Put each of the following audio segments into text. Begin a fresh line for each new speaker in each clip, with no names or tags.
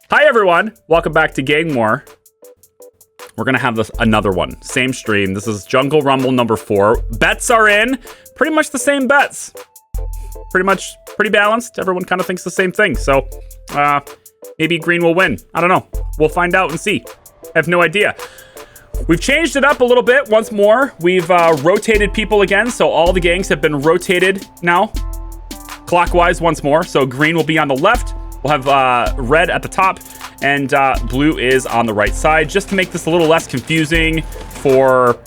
Hi everyone, welcome back to Gang War. We're gonna have another one, same stream. This is Jungle Rumble number 4. Bets are in, pretty much the same bets. Pretty balanced. Everyone kind of thinks the same thing. So maybe green will win. I don't know. We'll find out and see. I have no idea. We've changed it up a little bit once more. We've rotated people again, so all the gangs have been rotated now, clockwise once more. So green will be on the left. We'll have red at the top, and blue is on the right side, just to make this a little less confusing for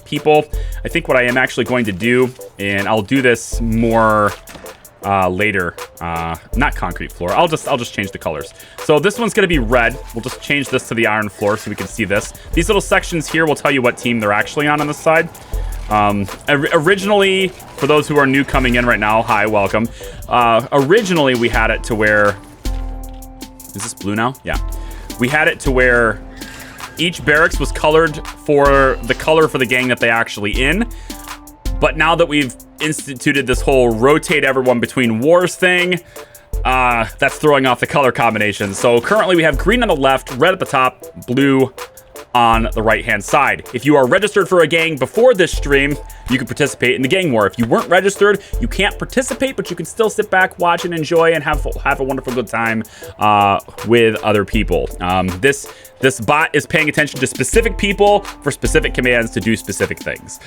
people. I think what I am actually going to do, and I'll do this more later, not concrete floor. I'll just change the colors. So this one's gonna be red. We'll just change this to the iron floor so we can see this. These little sections here will tell you what team they're actually on this side. Originally, for those who are new coming in right now, hi, welcome. Originally, we had it to where... Is this blue now? Yeah. We had it to where each barracks was colored for the color for the gang that they actually in. But now that we've instituted this whole rotate everyone between wars thing, that's throwing off the color combinations. So currently we have green on the left, red at the top, blue on the right-hand side. If you are registered for a gang before this stream, you can participate in the gang war. If you weren't registered, you can't participate, but you can still sit back, watch, and enjoy, and have a wonderful good time with other people. This bot is paying attention to specific people for specific commands to do specific things.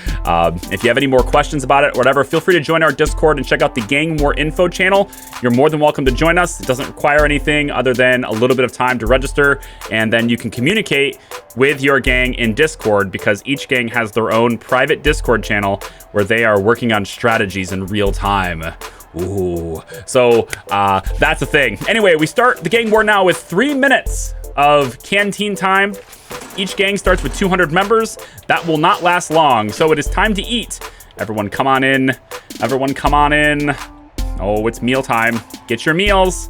If you have any more questions about it or whatever, feel free to join our Discord and check out the Gang War info channel. You're more than welcome to join us. It doesn't require anything other than a little bit of time to register, and then you can communicate with your gang in Discord, because each gang has their own private Discord channel where they are working on strategies in real time. Ooh, so that's a thing. Anyway, we start the Gang War now with 3 minutes of canteen time. Each gang starts with 200 members. That will not last long, so it is time to eat. Everyone come on in. Everyone come on in. Oh, it's meal time. Get your meals.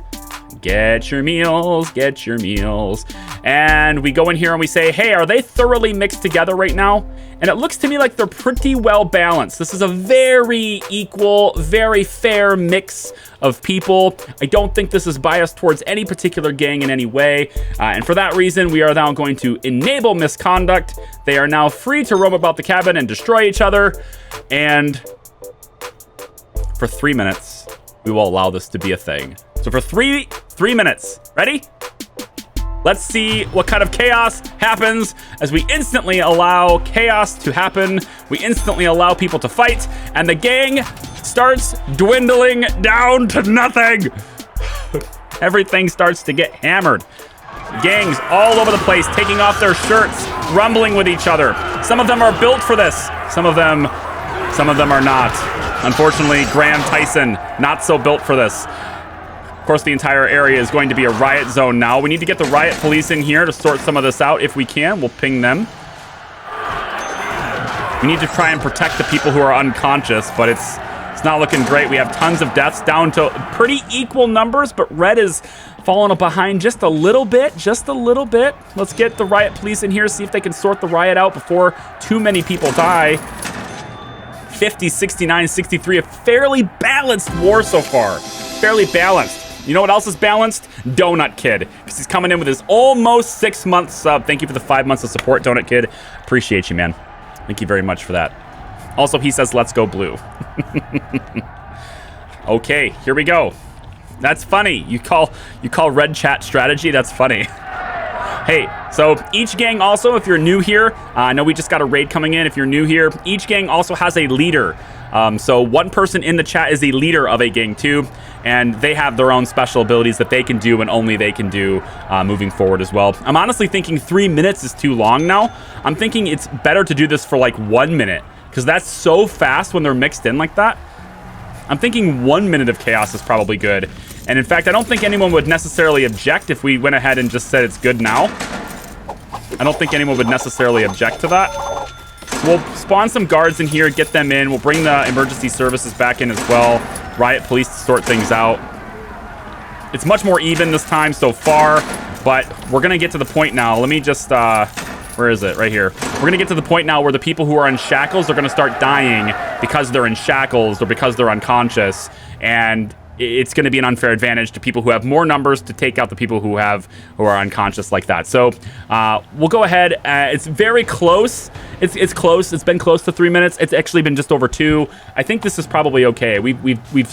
Get your meals. Get your meals. And we go in here and we say, hey, are they thoroughly mixed together right now? And it looks to me like they're pretty well balanced. This is a very equal, very fair mix of people. I don't think this is biased towards any particular gang in any way. And for that reason, we are now going to enable misconduct. They are now free to roam about the cabin and destroy each other. And for 3 minutes, we will allow this to be a thing. So for three minutes, ready? Let's see what kind of chaos happens as we instantly allow chaos to happen. We instantly allow people to fight, and the gang starts dwindling down to nothing. Everything starts to get hammered. Gangs all over the place, taking off their shirts, rumbling with each other. Some of them are built for this. Some of them are not. Unfortunately, Graham Tyson, not so built for this. Of course, the entire area is going to be a riot zone now. We need to get the riot police in here to sort some of this out if we can. We'll ping them. We need to try and protect the people who are unconscious, but it's not looking great. We have tons of deaths, down to pretty equal numbers, but red is falling behind just a little bit, Let's get the riot police in here, see if they can sort the riot out before too many people die. 50, 69, 63, a fairly balanced war so far. Fairly balanced. You know what else is balanced? Donut Kid, because he's coming in with his almost 6 month sub. Thank you for the 5 months of support, Donut Kid. Appreciate you, man. Thank you very much for that. Also, he says, let's go blue. Okay, here we go. That's funny. You call red chat strategy? That's funny. Hey, so each gang also, if you're new here, I know we just got a raid coming in. If you're new here, each gang also has a leader. So one person in the chat is a leader of a gang too, and they have their own special abilities that they can do and only they can do moving forward as well. I'm honestly thinking 3 minutes is too long now. I'm thinking it's better to do this for like 1 minute, because that's so fast when they're mixed in like that. I'm thinking 1 minute of chaos is probably good. And in fact, I don't think anyone would necessarily object if we went ahead and just said it's good now. I don't think anyone would necessarily object to that. We'll spawn some guards in here, get them in. We'll bring the emergency services back in as well. Riot police to sort things out. It's much more even this time so far, but we're gonna get to the point now. Let me just, where is it? Right here. We're gonna get to the point now where the people who are in shackles are gonna start dying because they're in shackles or because they're unconscious. And it's going to be an unfair advantage to people who have more numbers to take out the people who are unconscious like that. So we'll go ahead. It's very close. It's close. It's been close to 3 minutes. It's actually been just over 2. I think this is probably okay. We've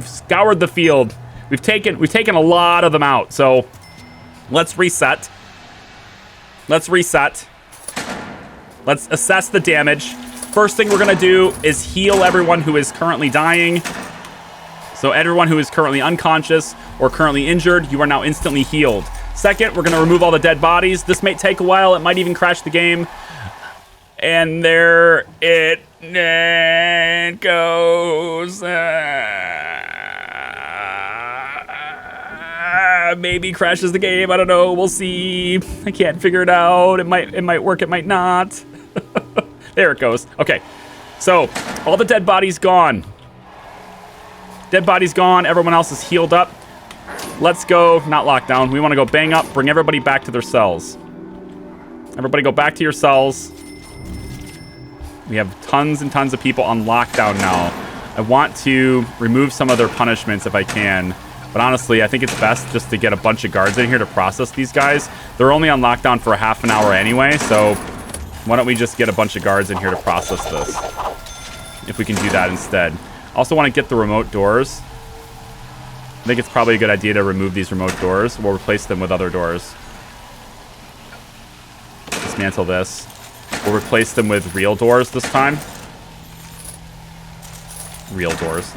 scoured the field. We've taken a lot of them out. So let's reset. Let's assess the damage. First thing we're going to do is heal everyone who is currently dying. So everyone who is currently unconscious or currently injured, you are now instantly healed. Second, we're going to remove all the dead bodies. This may take a while. It might even crash the game. And there it goes. Maybe crashes the game. I don't know. We'll see. I can't figure it out. It might work. It might not. There it goes. Okay. So all the dead bodies gone. Dead body's gone. Everyone else is healed up. Let's go. Not lockdown. We want to go bang up. Bring everybody back to their cells. Everybody go back to your cells. We have tons and tons of people on lockdown now. I want to remove some of their punishments if I can. But honestly, I think it's best just to get a bunch of guards in here to process these guys. They're only on lockdown for a half an hour anyway. So why don't we just get a bunch of guards in here to process this? If we can do that instead. Also want to get the remote doors. I think it's probably a good idea to remove these remote doors. We'll replace them with other doors. Dismantle this. We'll replace them with real doors this time. Real doors.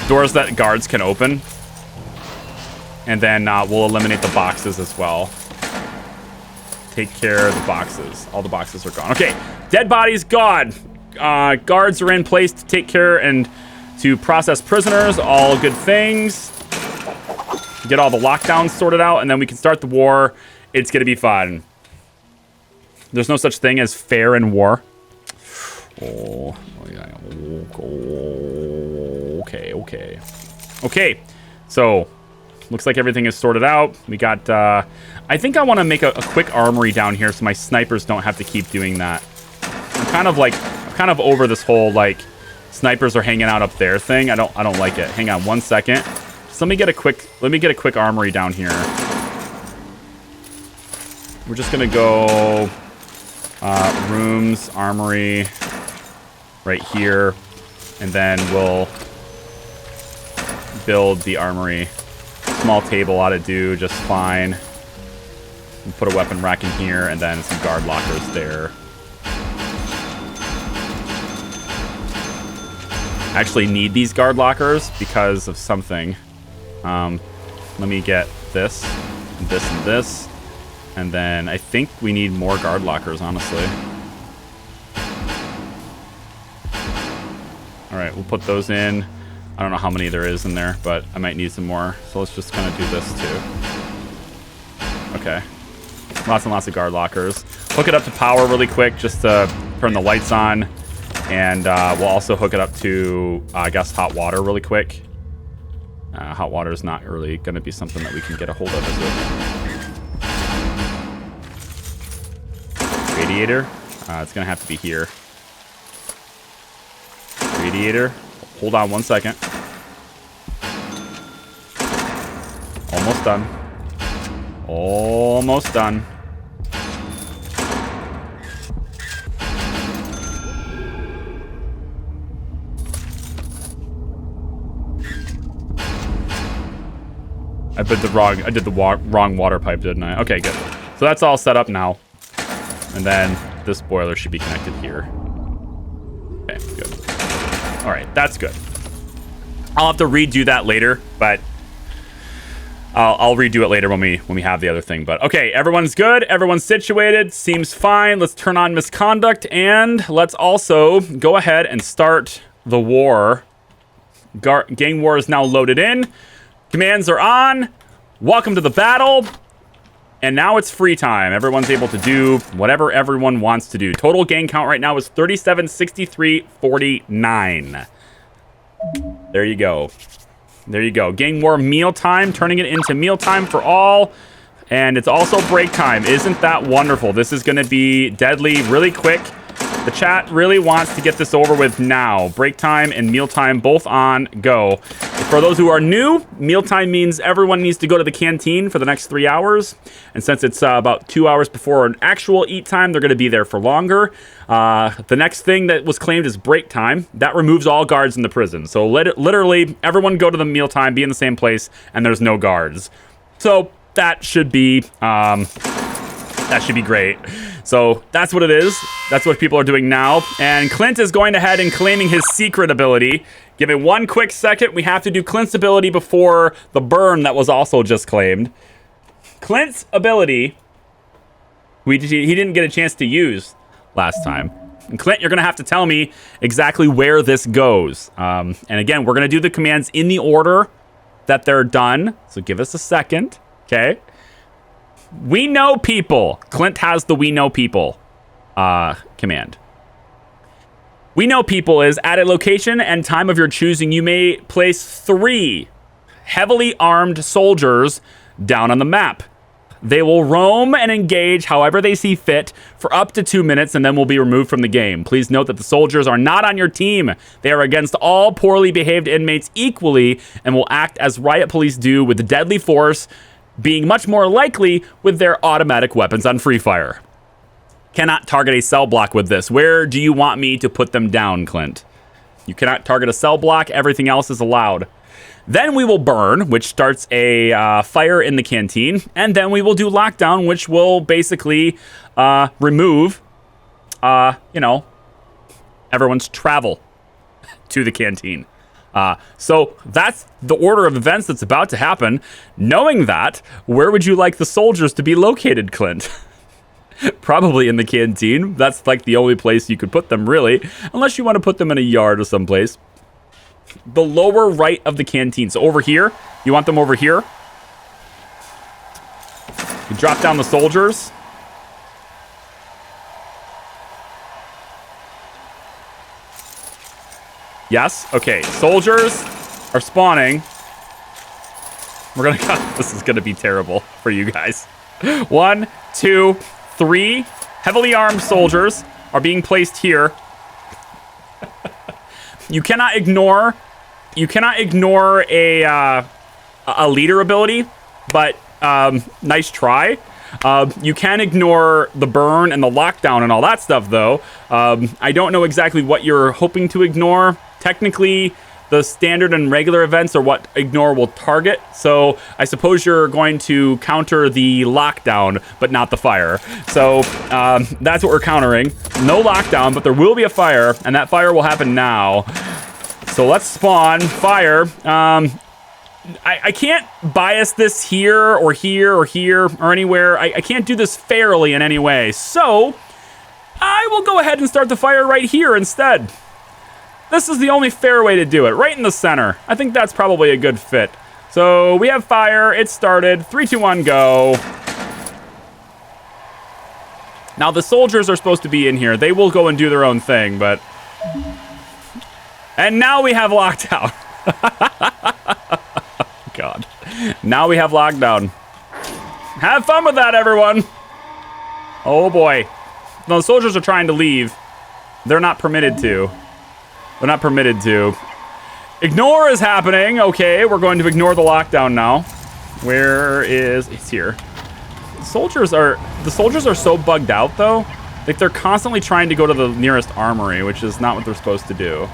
Doors that guards can open. And then we'll eliminate the boxes as well. Take care of the boxes. All the boxes are gone. Okay, dead bodies gone. Guards are in place to take care and to process prisoners. All good things. Get all the lockdowns sorted out, and then we can start the war. It's going to be fun. There's no such thing as fair in war. Oh, yeah. Okay. Okay, so looks like everything is sorted out. We got, I think I want to make a quick armory down here so my snipers don't have to keep doing that. I'm kind of over this whole, like, snipers are hanging out up there thing. I don't like it. Hang on 1 second. So let me get a quick armory down here. We're just gonna go rooms, armory right here, and then we'll build the armory. Small table ought to do just fine. We'll put a weapon rack in here and then some guard lockers there. I actually need these guard lockers because of something. Let me get this, and this, and this. And then I think we need more guard lockers, honestly. All right, we'll put those in. I don't know how many there is in there, but I might need some more. So let's just kind of do this too. Okay. Lots and lots of guard lockers. Hook it up to power really quick just to turn the lights on. And we'll also hook it up to, I guess, hot water really quick. Hot water is not really going to be something that we can get a hold of, is it? Radiator. It's going to have to be here. Radiator. Hold on 1 second. Almost done. Almost done. I did the wrong water pipe, didn't I? Okay, good. So that's all set up now. And then this boiler should be connected here. Okay, good. All right, that's good. I'll have to redo that later, but I'll redo it later when we have the other thing. But okay, everyone's good. Everyone's situated. Seems fine. Let's turn on misconduct, and let's also go ahead and start the war. Gang war is now loaded in. Commands are on. Welcome to the battle. And now it's free time. Everyone's able to do whatever everyone wants to do. Total gang count right now is 37, 63, 49. There you go. There you go. Gang war mealtime, turning it into mealtime for all. And it's also break time. Isn't that wonderful? This is going to be deadly really quick. The chat really wants to get this over with now. Break time and mealtime both on go. For those who are new, mealtime means everyone needs to go to the canteen for the next 3 hours. And since it's about 2 hours before an actual eat time, they're going to be there for longer. The next thing that was claimed is break time. That removes all guards in the prison. So literally, everyone go to the mealtime, be in the same place, and there's no guards. So that should be great. So that's what it is. That's what people are doing now. And Clint is going ahead and claiming his secret ability. Give it 1 quick second. We have to do Clint's ability before the burn that was also just claimed. Clint's ability, he didn't get a chance to use last time. And Clint, you're going to have to tell me exactly where this goes. And again, we're going to do the commands in the order that they're done. So give us a second. Okay. We know people. Clint has the we know people command. We know people is at a location and time of your choosing, you may place 3 heavily armed soldiers down on the map. They will roam and engage however they see fit for up to 2 minutes and then will be removed from the game. Please note that the soldiers are not on your team. They are against all poorly behaved inmates equally and will act as riot police do with deadly force, being much more likely with their automatic weapons on free fire. Cannot target a cell block with this. Where do you want me to put them down, Clint? You cannot target a cell block. Everything else is allowed. Then we will burn, which starts a fire in the canteen. And then we will do lockdown, which will basically remove, everyone's travel to the canteen. So that's the order of events that's about to happen. Knowing that, where would you like the soldiers to be located, Clint? Probably in the canteen. That's like the only place you could put them, really. Unless you want to put them in a yard or someplace. The lower right of the canteen. So over here. You want them over here? You drop down the soldiers. Yes. Okay. Soldiers are spawning. We're gonna. This is gonna be terrible for you guys. 1, 2, 3. Heavily armed soldiers are being placed here. You cannot ignore. You cannot ignore a leader ability, but nice try. You can ignore the burn and the lockdown and all that stuff, though. I don't know exactly what you're hoping to ignore. Technically, the standard and regular events are what ignore will target. So I suppose you're going to counter the lockdown, but not the fire. So that's what we're countering. No lockdown, but there will be a fire, and that fire will happen now. So let's spawn fire. I can't bias this here or here or here or anywhere. I can't do this fairly in any way. So I will go ahead and start the fire right here instead. This is the only fair way to do it, right in the center. I think that's probably a good fit. So we have fire. It started. 3, 2, 1, go. Now the soldiers are supposed to be in here. They will go and do their own thing, but... And now we have lockdown. God. Now we have lockdown. Have fun with that, everyone. Oh, boy. No, the soldiers are trying to leave. They're not permitted to. They're not permitted to. Ignore is happening. Okay, we're going to ignore the lockdown now. Where is... It's here. The soldiers are so bugged out, though. Like, they're constantly trying to go to the nearest armory, which is not what they're supposed to do.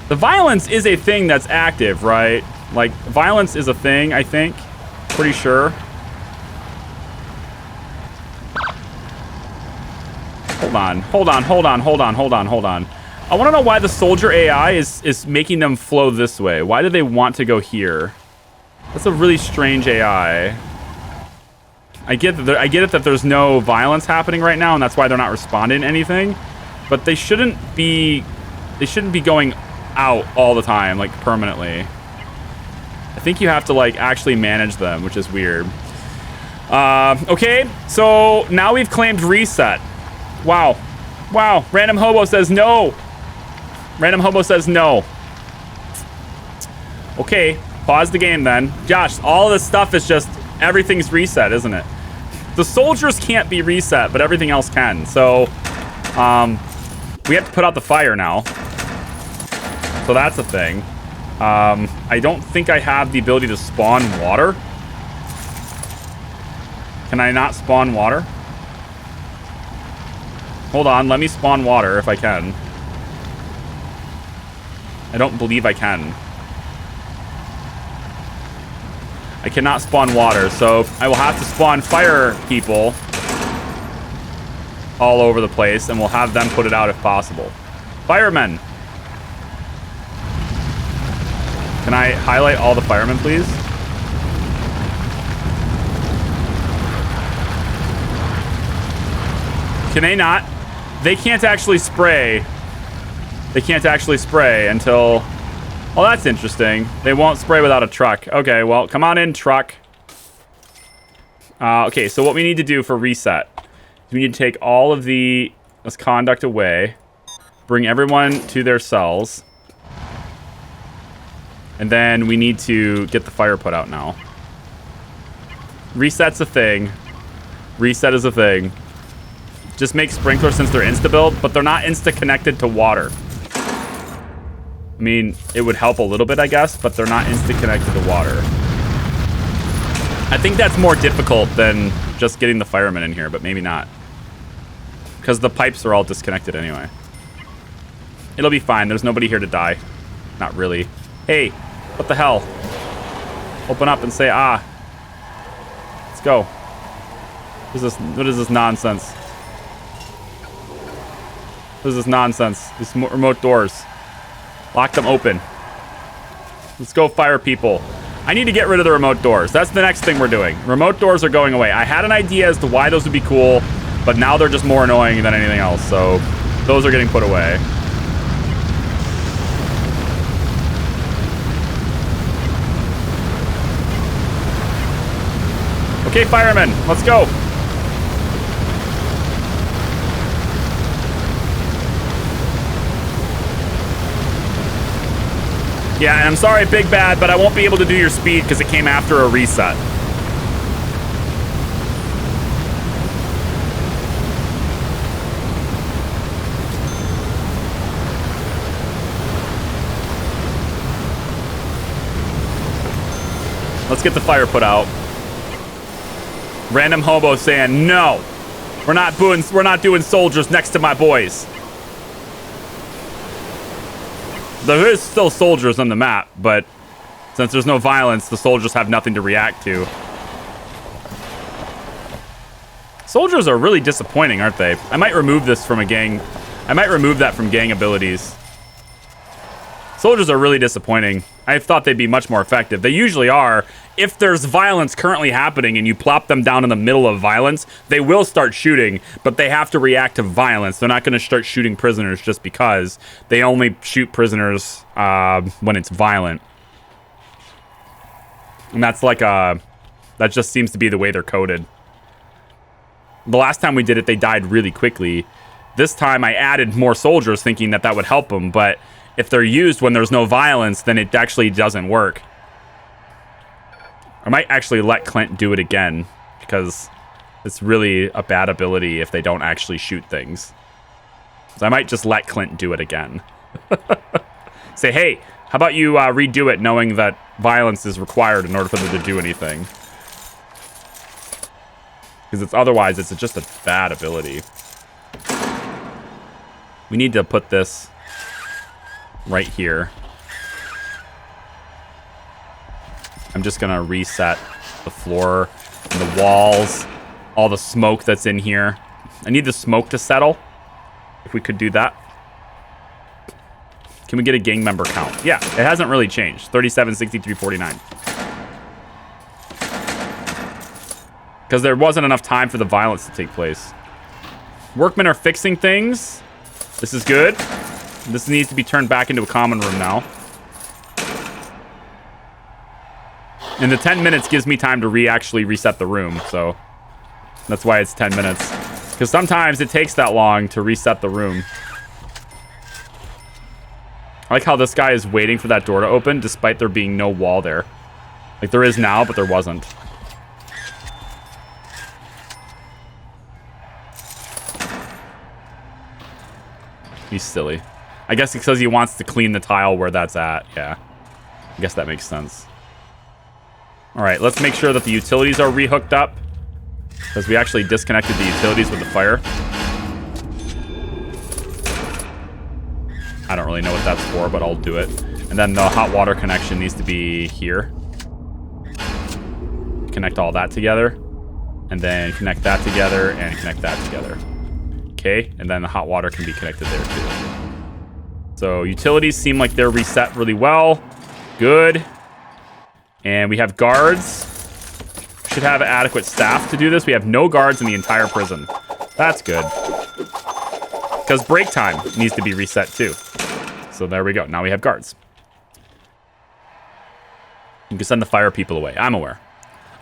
The violence is a thing that's active, right? Like, violence is a thing, I think. Pretty sure. Hold on. I want to know why the soldier AI is making them flow this way. Why do they want to go here? That's a really strange AI. I get it that there's no violence happening right now, and that's why they're not responding to anything. But they shouldn't be going out all the time, like permanently. I think you have to like actually manage them, which is weird. Okay, so now we've claimed reset. Wow. Random Hobo says no. Okay, pause the game then. Josh, all this stuff is just everything's reset, isn't it? The soldiers can't be reset, but everything else can. So, we have to put out the fire now. So that's a thing. I don't think I have the ability to spawn water. Can I not spawn water? Hold on, let me spawn water if I can. I don't believe I can. I cannot spawn water, so I will have to spawn fire people all over the place, and we'll have them put it out if possible. Firemen! Can I highlight all the firemen, please? Can they not? They can't actually spray. They can't actually spray until... Oh, that's interesting. They won't spray without a truck. Okay, well, come on in, truck. Okay, so what we need to do for reset is we need to take all of the misconduct away, bring everyone to their cells, and then we need to get the fire put out now. Reset's a thing. Reset is a thing. Just make sprinklers since they're insta-built, but they're not insta-connected to water. I mean, it would help a little bit, I guess, but they're not insta-connected to water. I think that's more difficult than just getting the firemen in here, but maybe not. Because the pipes are all disconnected anyway. It'll be fine. There's nobody here to die. Not really. Hey, what the hell? Open up and say, ah. Let's go. What is this nonsense? What is this nonsense? These remote doors. Lock them open. Let's go fire people. I need to get rid of the remote doors. That's the next thing we're doing. Remote doors are going away. I had an idea as to why those would be cool, but now they're just more annoying than anything else. So those are getting put away. Okay, firemen, let's go. Yeah, and I'm sorry, Big Bad, but I won't be able to do your speed because it came after a reset. Let's get the fire put out. Random hobo saying, no, we're not doing soldiers next to my boys. There is still soldiers on the map, but since there's no violence, the soldiers have nothing to react to. Soldiers are really disappointing, aren't they? I might remove this from a gang. I might remove that from gang abilities. Soldiers are really disappointing. I thought they'd be much more effective. They usually are. If there's violence currently happening and you plop them down in the middle of violence, they will start shooting, but they have to react to violence. They're not going to start shooting prisoners just because. They only shoot prisoners when it's violent. And that's like that just seems to be the way they're coded. The last time we did it, they died really quickly. This time I added more soldiers thinking that would help them, but if they're used when there's no violence, then it actually doesn't work. I might actually let Clint do it again, because it's really a bad ability if they don't actually shoot things. So I might just let Clint do it again. Say, hey, how about you redo it knowing that violence is required in order for them to do anything? Because otherwise it's just a bad ability. We need to put this right here. I'm just gonna reset the floor and the walls, all the smoke that's in here. I need the smoke to settle. If we could do that. Can we get a gang member count? Yeah, it hasn't really changed. 37, 63, 49. Because there wasn't enough time for the violence to take place. Workmen are fixing things. This is good. This needs to be turned back into a common room now. And the 10 minutes gives me time to actually reset the room, so that's why it's 10 minutes. Because sometimes it takes that long to reset the room. I like how this guy is waiting for that door to open despite there being no wall there. Like there is now, but there wasn't. He's silly. I guess because he wants to clean the tile where that's at. Yeah. I guess that makes sense. All right, let's make sure that the utilities are rehooked up, because we actually disconnected the utilities with the fire. I don't really know what that's for, but I'll do it. And then the hot water connection needs to be here. Connect all that together. And then connect that together and connect that together. Okay, and then the hot water can be connected there too. So utilities seem like they're reset really well. Good. And we have guards. Should have adequate staff to do this. We have no guards in the entire prison. That's good. Because break time needs to be reset too. So there we go. Now we have guards. You can send the fire people away. I'm aware.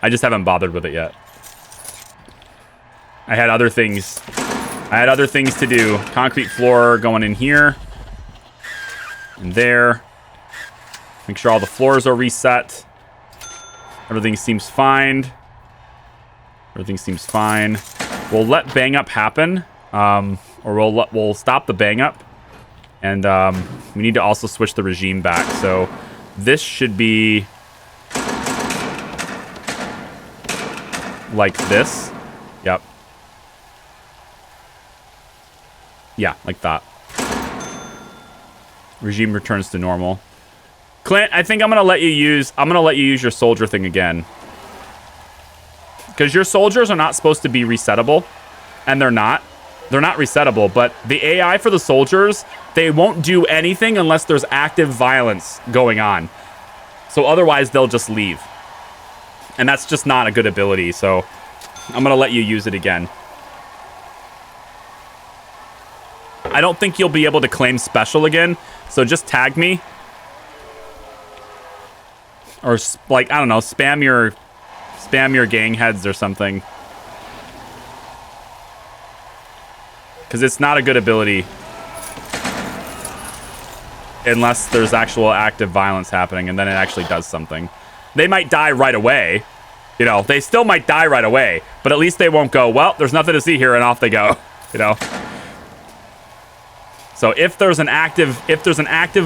I just haven't bothered with it yet. I had other things. To do. Concrete floor going in here. And there. Make sure all the floors are reset. Everything seems fine. We'll let bang up happen. Or we'll stop the bang up. And we need to also switch the regime back. So this should be like this. Yep. Yeah, like that. Regime returns to normal. Clint, I think I'm gonna let you use your soldier thing again. Because your soldiers are not supposed to be resettable. And they're not. They're not resettable, but the AI for the soldiers, they won't do anything unless there's active violence going on. So otherwise, they'll just leave. And that's just not a good ability, so I'm going to let you use it again. I don't think you'll be able to claim special again, so just tag me. Or, like, I don't know, spam your gang heads or something. Because it's not a good ability unless there's actual active violence happening, and then it actually does something. They might die right away. You know, they still might die right away, but at least they won't go, well, there's nothing to see here, and off they go. You know? So if there's an active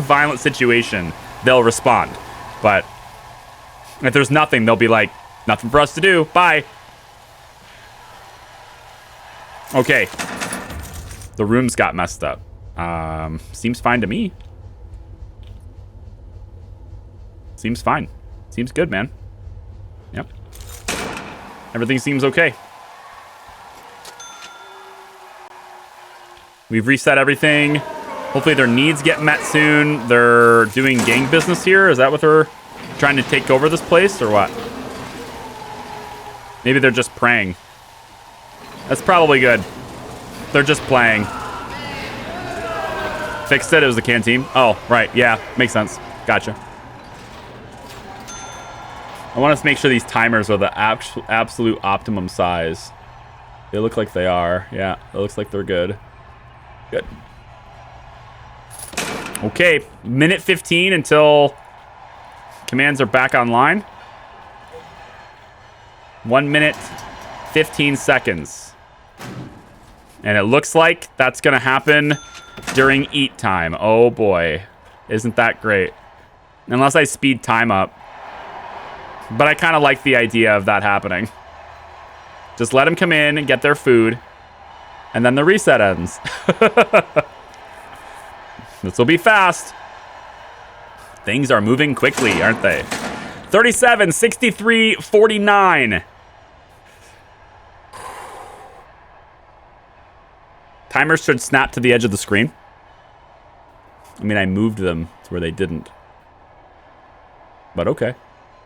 violent situation, they'll respond. But if there's nothing, they'll be like, nothing for us to do. Bye. Okay. The rooms got messed up. Seems fine to me. Seems fine. Seems good, man. Yep. Everything seems okay. We've reset everything. Hopefully their needs get met soon. They're doing gang business here. Is that what they're trying to take over this place or what? Maybe they're just praying. That's probably good. They're just playing. Fixed it. It was the canteen. Oh, right. Yeah. Makes sense. Gotcha. I want to make sure these timers are the absolute optimum size. They look like they are. Yeah. It looks like they're good. Good. Okay. Minute 15 until commands are back online. 1 minute, 15 seconds. And it looks like that's going to happen during eat time. Oh, boy. Isn't that great? Unless I speed time up. But I kind of like the idea of that happening. Just let them come in and get their food. And then the reset ends. This will be fast. Things are moving quickly, aren't they? 37, 63, 49. Timers should snap to the edge of the screen. I mean, I moved them to where they didn't. But okay.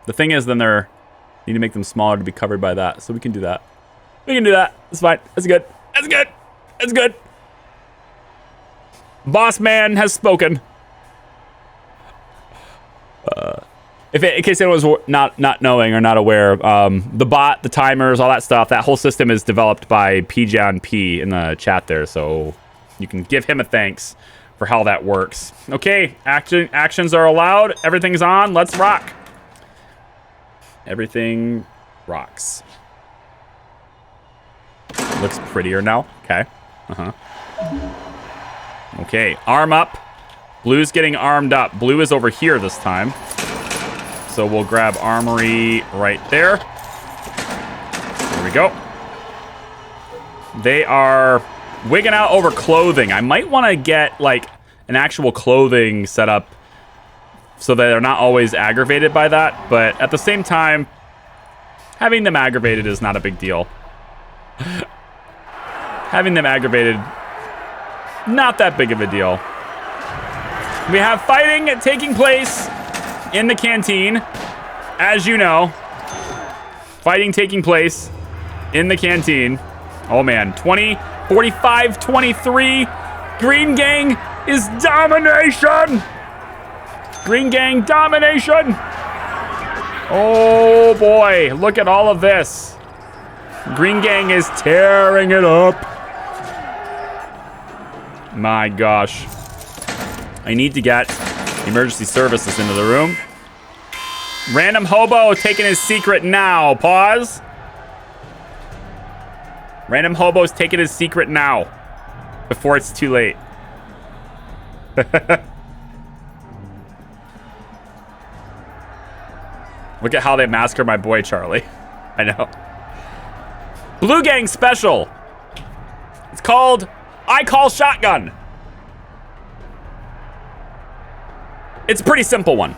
The thing is, then you need to make them smaller to be covered by that. So we can do that. We can do that. It's fine. That's good. That's good. That's good. Boss man has spoken. In case anyone was not knowing or not aware, the bot, the timers, all that stuff, that whole system is developed by Pjon P in the chat there, so you can give him a thanks for how that works. Okay, actions are allowed. Everything's on. Let's rock. Everything rocks. Looks prettier now. Okay. Okay, arm up. Blue's getting armed up. Blue is over here this time. So we'll grab armory right there. There we go. They are wigging out over clothing. I might want to get like an actual clothing setup so that they're not always aggravated by that. But at the same time, having them aggravated is not a big deal. Having them aggravated, not that big of a deal. We have fighting taking place in the canteen, as you know. Fighting taking place in the canteen. Oh man, 20, 45, 23. Green Gang is domination. Green Gang domination. Oh boy, look at all of this. Green Gang is tearing it up. My gosh. I need to get emergency services into the room. Random hobo taking his secret now. Pause. Random hobo's taking his secret now. Before it's too late. Look at how they massacre my boy Charlie. I know. Blue Gang special. It's called I Call Shotgun. It's a pretty simple one.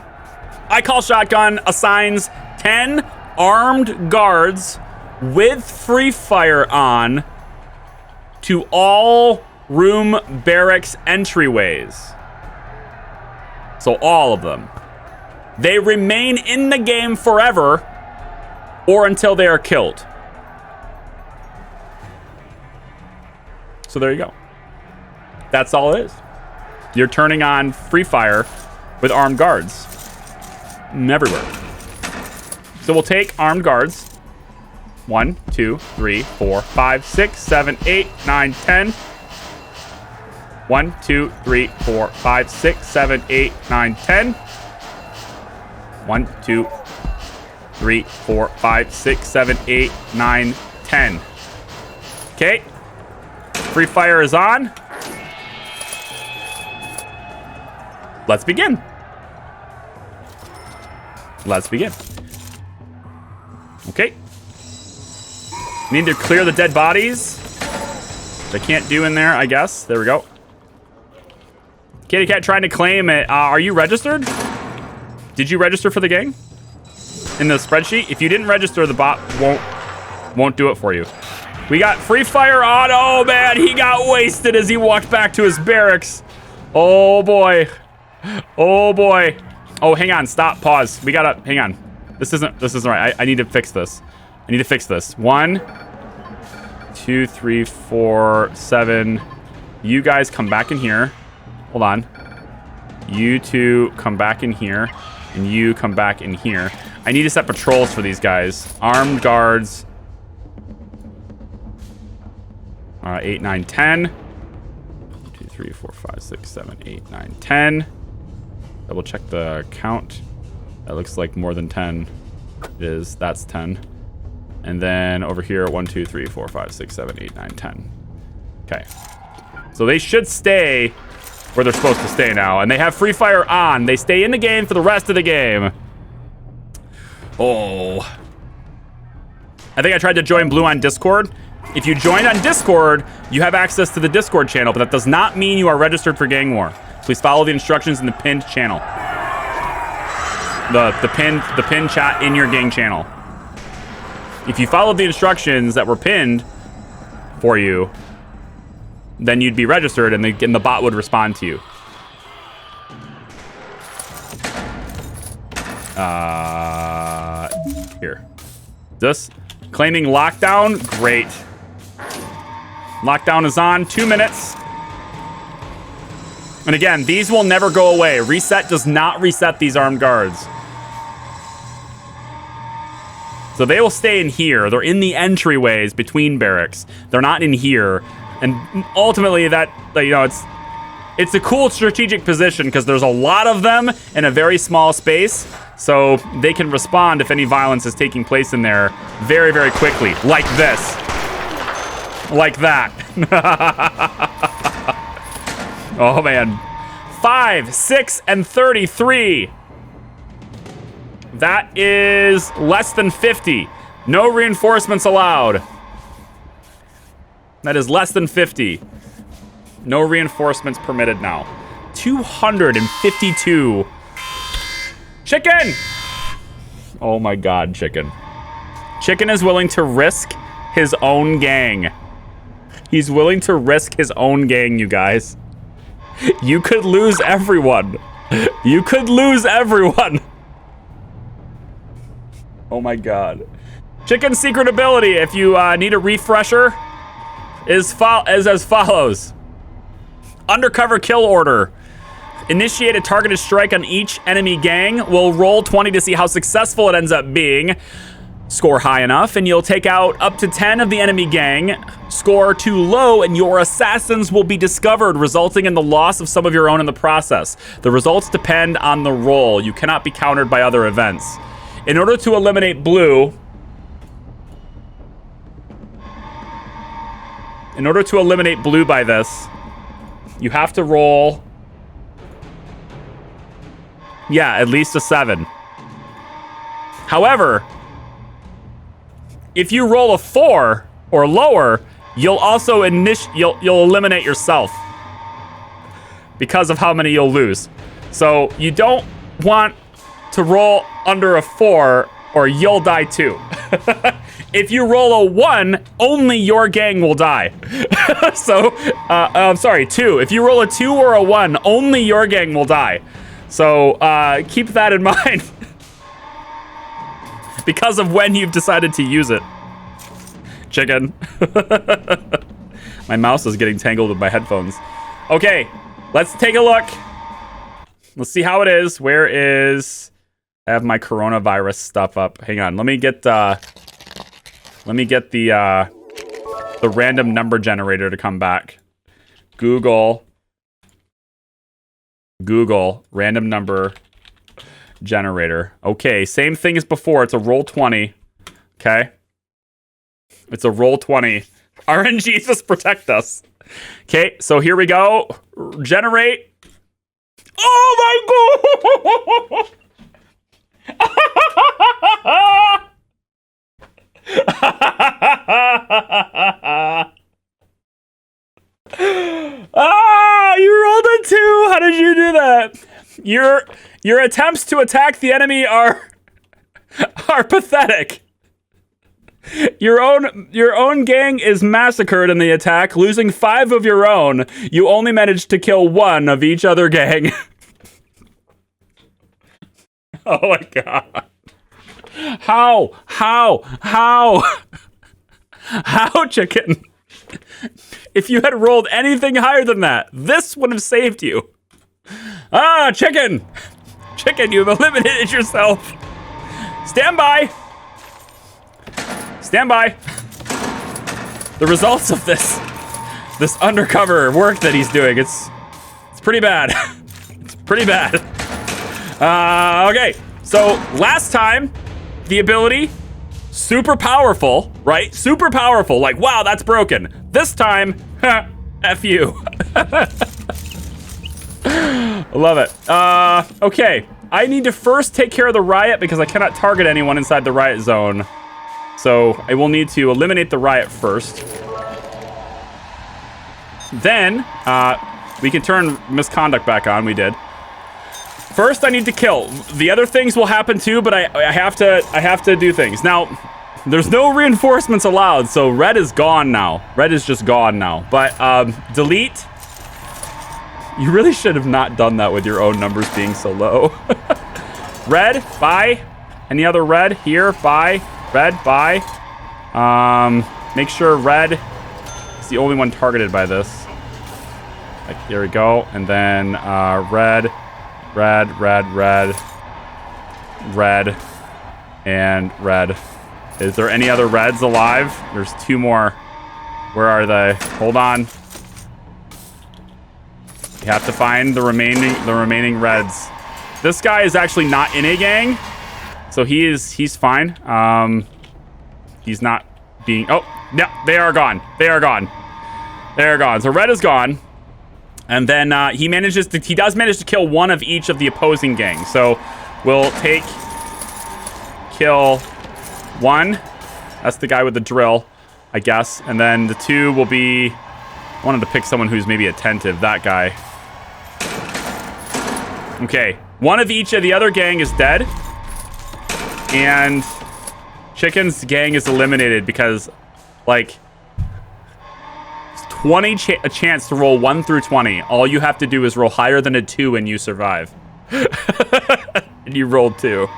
I Call Shotgun assigns 10 armed guards with free fire on to all room barracks entryways. So all of them. They remain in the game forever or until they are killed. So there you go. That's all it is. You're turning on free fire with armed guards everywhere. So we'll take armed guards. 1, 2, 3, 4, 5, 6, 7, 8, 9, 10. 1, 2, 3, 4, 5, 6, 7, 8, 9, 10. 1, 2, 3, 4, 5, 6, 7, 8, 9, 10. Okay. Free fire is on. Let's begin. Let's begin. Okay. Need to clear the dead bodies. Which I can't do in there, I guess. There we go. Kitty Cat trying to claim it. Are you registered? Did you register for the gang? In the spreadsheet? If you didn't register, the bot won't do it for you. We got free fire on. Oh man, he got wasted as he walked back to his barracks. Oh boy. Oh boy. Oh, hang on. Stop. Pause. We gotta. Hang on. This isn't right. I need to fix this. I need to fix this. 1, 2, 3, 4, 7. You guys come back in here. Hold on. You two come back in here. And you come back in here. I need to set patrols for these guys. Armed guards. 8, 9, 10. 1, 2, 3, 4, 5, 6, 7, 8, 9, 10. Double check the count. That looks like more than 10. It is. That's 10. And then over here, 1, 2, 3, 4, 5, 6, 7, 8, 9, 10. Okay. So they should stay where they're supposed to stay now. And they have free fire on. They stay in the game for the rest of the game. Oh. I think I tried to join Blue on Discord. If you join on Discord, you have access to the Discord channel, but that does not mean you are registered for Gang War. Please follow the instructions in the pinned channel. The pinned chat in your gang channel. If you followed the instructions that were pinned for you, then you'd be registered and the bot would respond to you. Here. This claiming lockdown. Great. Lockdown is on. 2 minutes. And again, these will never go away. Reset does not reset these armed guards. So they will stay in here. They're in the entryways between barracks. They're not in here. And ultimately that, you know, it's a cool strategic position because there's a lot of them in a very small space. So they can respond if any violence is taking place in there very, very quickly. Like this. Like that. Oh, man. 5, 6, and 33. That is less than 50. No reinforcements allowed. That is less than 50. No reinforcements permitted now. 252. Chicken! Oh my god, Chicken. Chicken is willing to risk his own gang. He's willing to risk his own gang, you guys. You could lose everyone. You could lose everyone. Oh my god. Chicken's secret ability, if you need a refresher, is as follows. Undercover kill order. Initiate a targeted strike on each enemy gang. We'll roll 20 to see how successful it ends up being. Score high enough, and you'll take out up to 10 of the enemy gang. Score too low, and your assassins will be discovered, resulting in the loss of some of your own in the process. The results depend on the roll. You cannot be countered by other events. In order to eliminate blue... In order to eliminate blue by this, you have to roll... Yeah, at least a 7. However, if you roll a 4 or lower, you'll also you'll eliminate yourself because of how many you'll lose. So you don't want to roll under a 4 or you'll die too. If you roll a 1, only your gang will die. So, I'm sorry, 2. If you roll a 2 or a 1, only your gang will die. So, keep that in mind. Because of when you've decided to use it. Chicken. My mouse is getting tangled with my headphones. Okay, let's take a look. Let's see how it is. Where is... I have my coronavirus stuff up. Hang on, let me get the random number generator to come back. Google random number generator. Okay, same thing as before. It's a roll 20. Okay. It's a roll 20. RNGesus protect us. Okay, so here we go. Generate. Oh my god! You rolled a 2. How did you do that? Your attempts to attack the enemy are pathetic. Your own gang is massacred in the attack, losing 5 of your own. You only managed to kill 1 of each other gang. Oh my god. How, Chicken? If you had rolled anything higher than that, this would have saved you. Chicken! Chicken, you've eliminated yourself. Stand by. Stand by. The results of this undercover work that he's doing, it's pretty bad. It's pretty bad. Okay, so last time, the ability, super powerful, right? Super powerful, like, wow, that's broken. This time, F you. Love it. Okay, I need to first take care of the riot because I cannot target anyone inside the riot zone. So I will need to eliminate the riot first. Then, we can turn misconduct back on, we did. First, I need to kill. The other things will happen too, but I have to do things. Now, there's no reinforcements allowed, so red is gone now. Red is just gone now. But delete. You really should have not done that with your own numbers being so low. Red, bye. Any other red here? Bye. Red, bye. Make sure red is the only one targeted by this. Like, there we go. And then red. Red, and red. Is there any other reds alive? There's 2 more. Where are they? Hold on. You have to find the remaining reds. This guy is actually not in a gang, so he's fine. He's not being. Oh, yeah, they are gone. They are gone. They are gone. So red is gone. And then he does manage to kill one of each of the opposing gangs. So we'll kill one. That's the guy with the drill, I guess. And then the two will be, I wanted to pick someone who's maybe attentive, that guy. Okay, one of each of the other gang is dead. And Chicken's gang is eliminated because, like, 20 a chance to roll 1 through 20. All you have to do is roll higher than a 2 and you survive. And you rolled 2.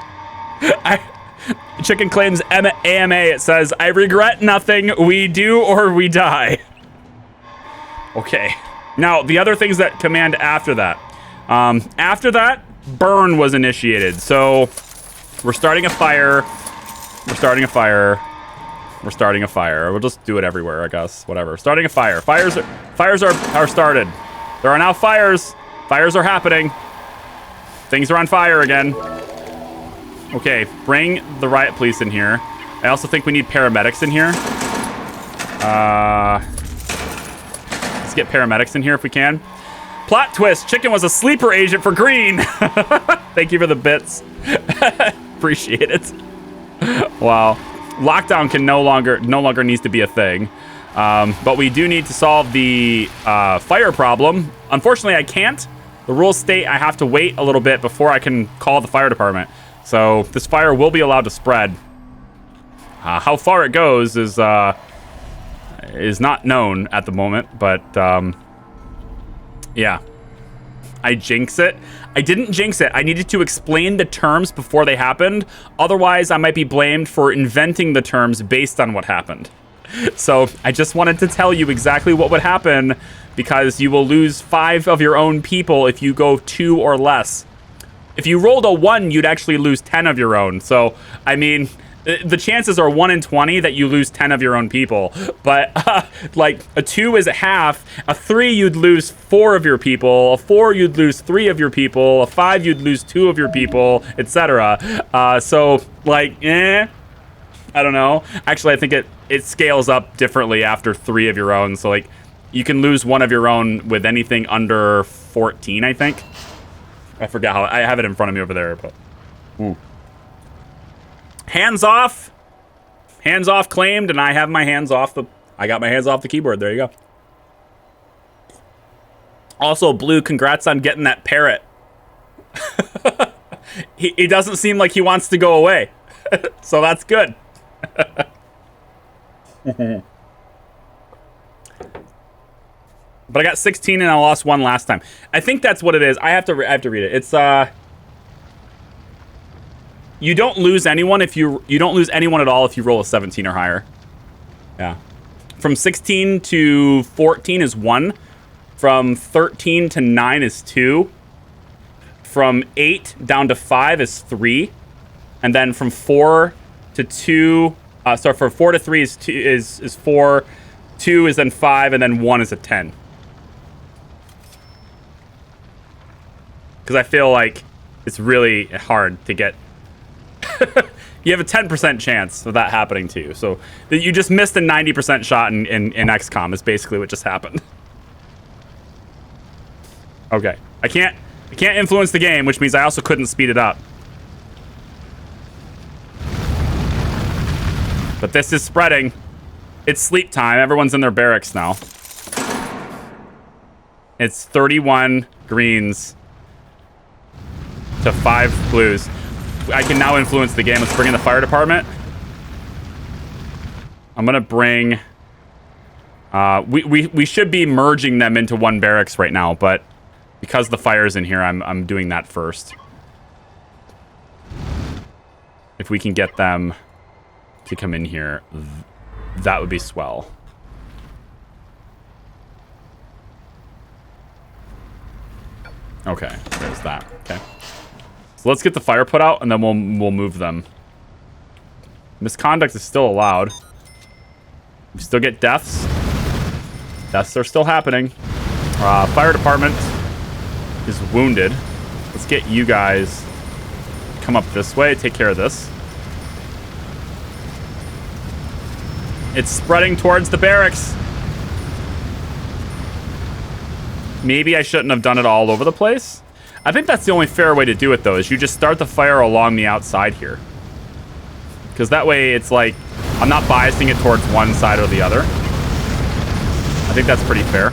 Chicken claims AMA. It says, I regret nothing. We do or we die. Okay. Now, the other things that command after that. After that, burn was initiated. So we're starting a fire. We're starting a fire. We're starting a fire. We'll just do it everywhere, I guess. Whatever. Starting a fire. Fires are started. There are now fires. Fires are happening. Things are on fire again. Okay, bring the riot police in here. I also think we need paramedics in here. Let's get paramedics in here if we can. Plot twist. Chicken was a sleeper agent for green. Thank you for the bits. Appreciate it. Wow. Lockdown can no longer needs to be a thing. But we do need to solve the fire problem. Unfortunately, I can't. The rules state I have to wait a little bit before I can call the fire department. So this fire will be allowed to spread. How far it goes is not known at the moment, but yeah. I jinx it. I didn't jinx it. I needed to explain the terms before they happened. Otherwise, I might be blamed for inventing the terms based on what happened. So I just wanted to tell you exactly what would happen, because you will lose 5 of your own people if you go 2 or less. If you rolled a 1, you'd actually lose 10 of your own. So, I mean, the chances are 1 in 20 that you lose 10 of your own people. But, like, a 2 is a half. A 3, you'd lose 4 of your people. A 4, you'd lose 3 of your people. A 5, you'd lose 2 of your people, etc. So, like, I don't know. Actually, I think it scales up differently after 3 of your own. So, like, you can lose 1 of your own with anything under 14, I think. I forgot how. I have it in front of me over there, but. Ooh. Hands off. Hands off claimed, and I have my hands off the. I got my hands off the keyboard. There you go. Also, Blue, congrats on getting that parrot. he doesn't seem like he wants to go away, so that's good. But I got 16 and I lost 1 last time. I think that's what it is. I have to read it. It's you don't lose anyone if you don't lose anyone at all if you roll a 17 or higher. Yeah. From 16 to 14 is 1. From 13 to 9 is 2. From 8 down to 5 is 3. And then from 4 to 2, so for 4 to 3 is 2 is 4. 2 is then 5, and then 1 is a 10. Because I feel like it's really hard to get. You have a 10% chance of that happening to you. So you just missed a 90% shot in XCOM is basically what just happened. Okay. I can't influence the game, which means I also couldn't speed it up. But this is spreading. It's sleep time. Everyone's in their barracks now. It's 31 greens to 5 blues. I can now influence the game. Let's bring in the fire department. I'm gonna bring. We should be merging them into one barracks right now, but because the fire's in here, I'm doing that first. If we can get them to come in here, that would be swell. Okay, there's that. Okay. So let's get the fire put out, and then we'll move them. Misconduct is still allowed. We still get deaths. Deaths are still happening. Fire department is wounded. Let's get you guys come up this way. Take care of this. It's spreading towards the barracks. Maybe I shouldn't have done it all over the place. I think that's the only fair way to do it, though, is you just start the fire along the outside here. Because that way it's like, I'm not biasing it towards one side or the other. I think that's pretty fair.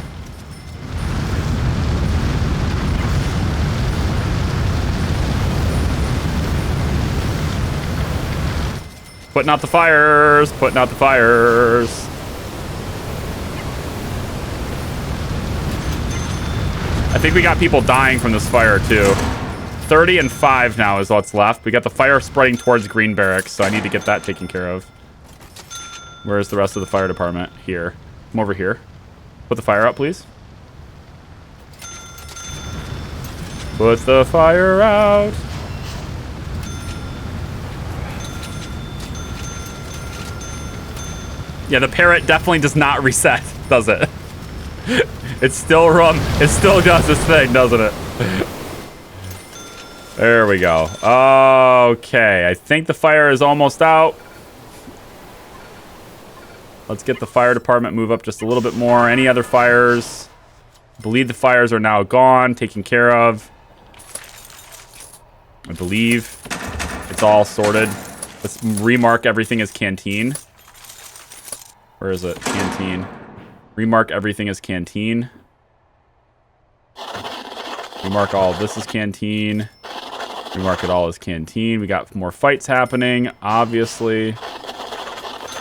Putting out the fires, putting out the fires. I think we got people dying from this fire too. 30 and 5 now is what's left. We got the fire spreading towards Green Barracks, so I need to get that taken care of. Where's the rest of the fire department? Here. Come over here. Put the fire out, please. Put the fire out. Yeah, the parrot definitely does not reset, does it? It still does its thing, doesn't it? There we go. Okay, I think the fire is almost out. Let's get the fire department move up just a little bit more. Any other fires? I believe the fires are now gone, taken care of. I believe it's all sorted. Let's remark everything as canteen. Where is it? Canteen. Remark everything as canteen. Remark all of this as canteen. Remark it all as canteen. We got more fights happening, obviously.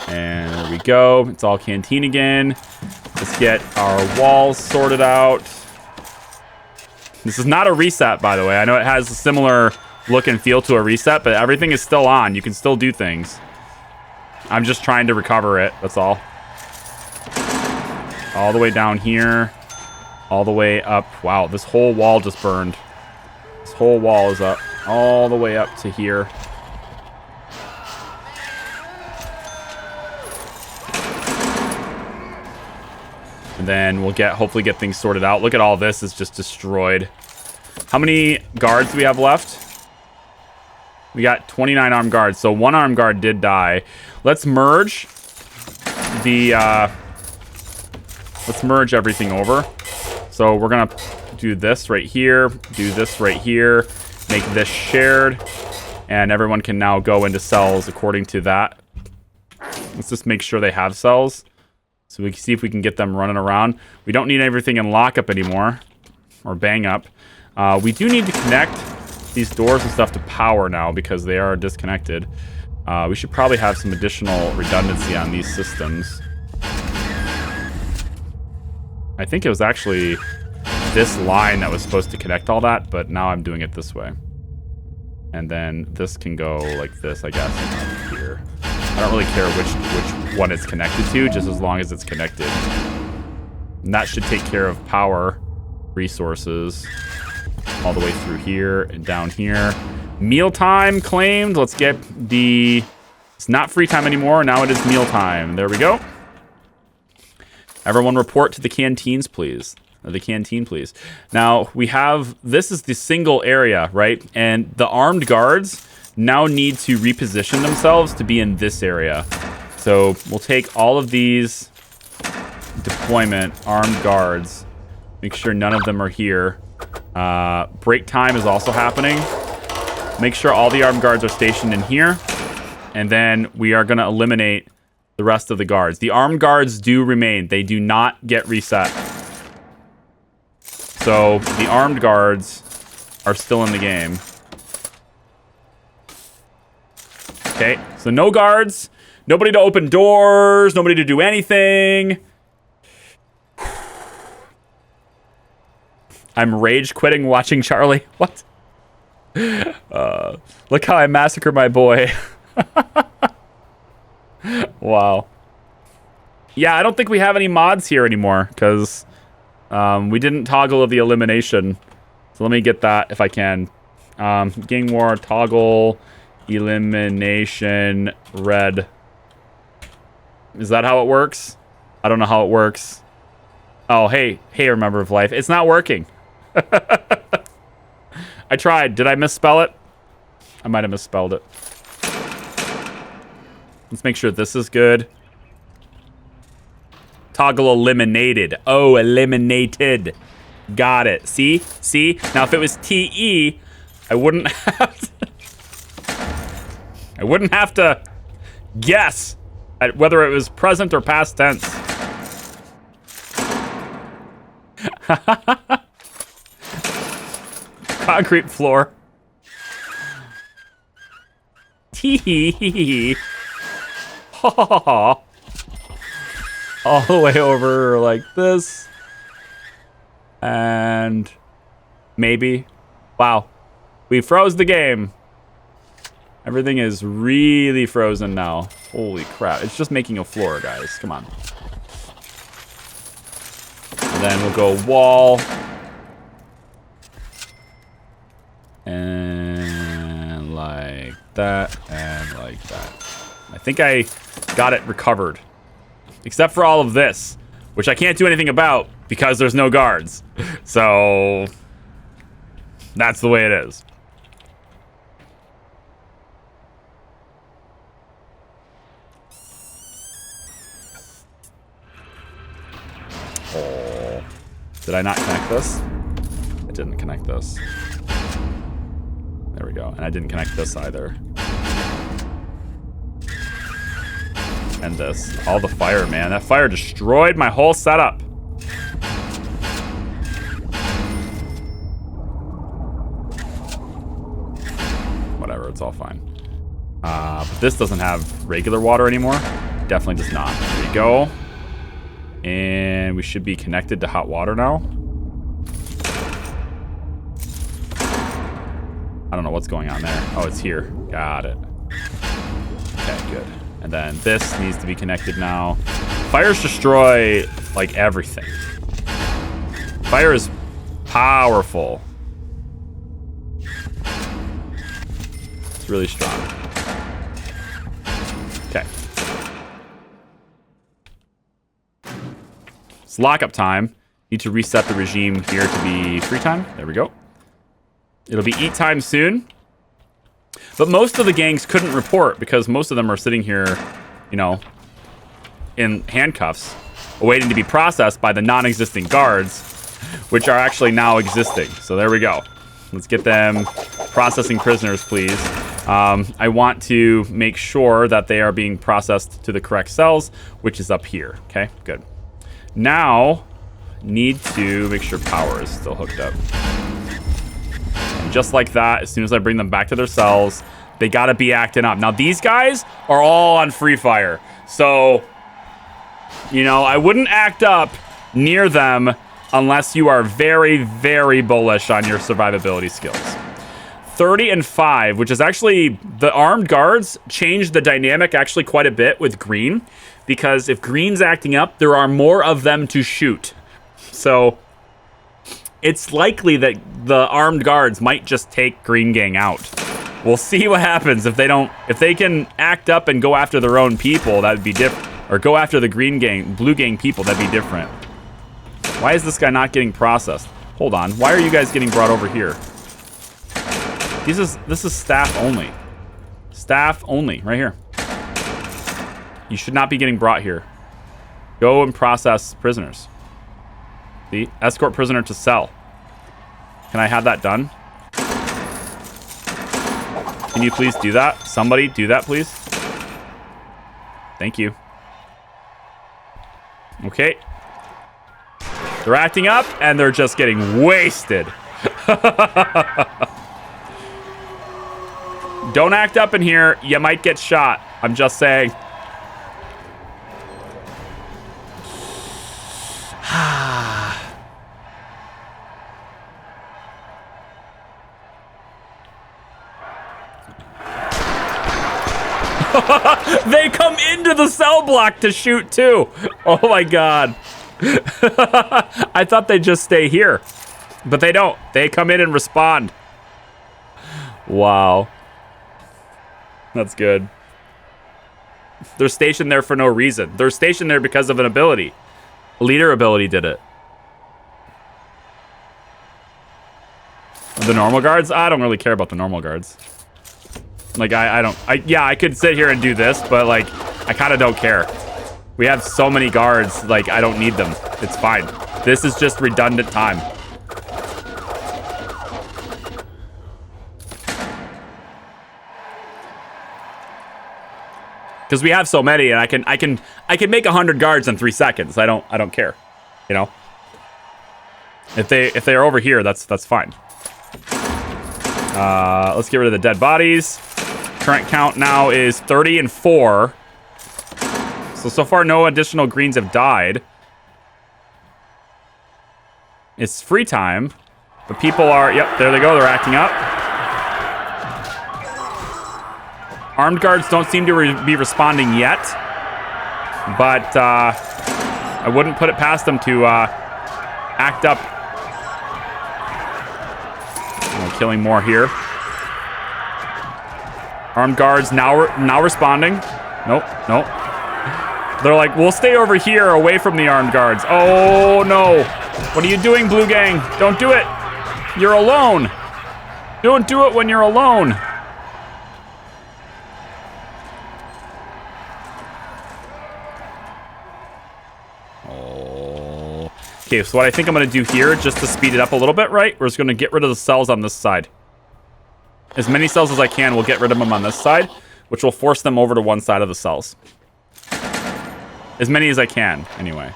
And there we go. It's all canteen again. Let's get our walls sorted out. This is not a reset, by the way. I know it has a similar look and feel to a reset, but everything is still on. You can still do things. I'm just trying to recover it. That's all. All the way down here. All the way up. Wow, this whole wall just burned. This whole wall is up. All the way up to here. And then we'll hopefully get things sorted out. Look at all this is just destroyed. How many guards do we have left? We got 29 armed guards. So one armed guard did die. Let's merge let's merge everything over. So we're gonna do this right here, do this right here, make this shared, and everyone can now go into cells according to that. Let's just make sure they have cells, so we can see if we can get them running around. We don't need everything in lockup anymore, or bang up. We do need to connect these doors and stuff to power now because they are disconnected. We should probably have some additional redundancy on these systems. I think it was actually this line that was supposed to connect all that, but now I'm doing it this way. And then this can go like this, I guess, here. I don't really care which one it's connected to, just as long as it's connected. And that should take care of power resources all the way through here and down here. Mealtime claimed. Let's get the... It's not free time anymore. Now it is mealtime. There we go. Everyone report to the canteens, please. Or the canteen, please. Now, we have... This is the single area, right? And the armed guards now need to reposition themselves to be in this area. So we'll take all of these deployment armed guards. Make sure none of them are here. Break time is also happening. Make sure all the armed guards are stationed in here. And then we are going to eliminate the rest of the guards. The armed guards do remain. They do not get reset. So the armed guards are still in the game. Okay, so no guards. Nobody to open doors. Nobody to do anything. I'm rage quitting watching Charlie. What? Look how I massacre my boy. Wow. Yeah, I don't think we have any mods here anymore because we didn't toggle the elimination. So let me get that if I can. Gang war toggle elimination red. Is that how it works? I don't know how it works. Oh, hey, Remember of Life. It's not working. I tried. Did I misspell it? I might have misspelled it. Let's make sure this is good. Toggle eliminated. Oh, eliminated. Got it. See? See? Now, if it was TE, I wouldn't have I wouldn't have to guess at whether it was present or past tense. Concrete floor. Tee. All the way over like this. And maybe. Wow. We froze the game. Everything is really frozen now. Holy crap. It's just making a floor, guys. Come on. And then we'll go wall. And like that. And like that. I think I got it recovered. Except for all of this. Which I can't do anything about because there's no guards. So that's the way it is. Oh. Did I not connect this? I didn't connect this. There we go. And I didn't connect this either. And this. All the fire, man. That fire destroyed my whole setup. Whatever, it's all fine. But this doesn't have regular water anymore. Definitely does not. There we go. And we should be connected to hot water now. I don't know what's going on there. Oh, it's here. Got it. Okay, good. And then this needs to be connected now. Fires destroy, like, everything. Fire is powerful. It's really strong. Okay. It's lockup time. Need to reset the regime here to be free time. There we go. It'll be eat time soon. But most of the gangs couldn't report because most of them are sitting here, you know, in handcuffs, awaiting to be processed by the non-existing guards, which are actually now existing. So there we go. Let's get them processing prisoners, please. I want to make sure that they are being processed to the correct cells, which is up here. Okay, good. Now, need to make sure power is still hooked up. And just like that, as soon as I bring them back to their cells, they gotta be acting up. Now, these guys are all on free fire. So, you know, I wouldn't act up near them unless you are very, very bullish on your survivability skills. 30 and 5, which is actually, the armed guards changed the dynamic actually quite a bit with green, because if green's acting up, there are more of them to shoot. So it's likely that the armed guards might just take green gang out. We'll see what happens if they can act up and go after their own people. That'd be different. Or go after the green gang, blue gang people. That'd be different. Why is this guy not getting processed? Hold on. Why are you guys getting brought over here? This is staff only. Staff only, right here. You should not be getting brought here. Go and process prisoners. See? Escort prisoner to cell. Can I have that done? Can you please do that? Somebody do that, please. Thank you. Okay. They're acting up, and they're just getting wasted. Don't act up in here. You might get shot. I'm just saying. They come into the cell block to shoot too. Oh my god. I thought they'd just stay here, but they don't. They come in and respond. Wow. That's good. They're stationed there for no reason. They're stationed there because of an ability. A leader ability did it. The normal guards? I don't really care about the normal guards. Like, yeah, I could sit here and do this, but, like, I kind of don't care. We have so many guards, like, I don't need them. It's fine. This is just redundant time. Because we have so many, and I can make 100 guards in 3 seconds. I don't care, you know. If they are over here, that's fine. Let's get rid of the dead bodies. Current count now is 30 and 4. So far, no additional greens have died. It's free time, but people are, yep, there they go, they're acting up. Armed guards don't seem to be responding yet, but I wouldn't put it past them to act up. Oh, killing more here. Armed guards now responding. Nope. They're like, we'll stay over here away from the armed guards. Oh, no. What are you doing, Blue Gang? Don't do it. You're alone. Don't do it when you're alone. Oh. Okay, so what I think I'm going to do here, just to speed it up a little bit, right? We're just going to get rid of the cells on this side. As many cells as I can, we'll get rid of them on this side, which will force them over to one side of the cells. As many as I can, anyway.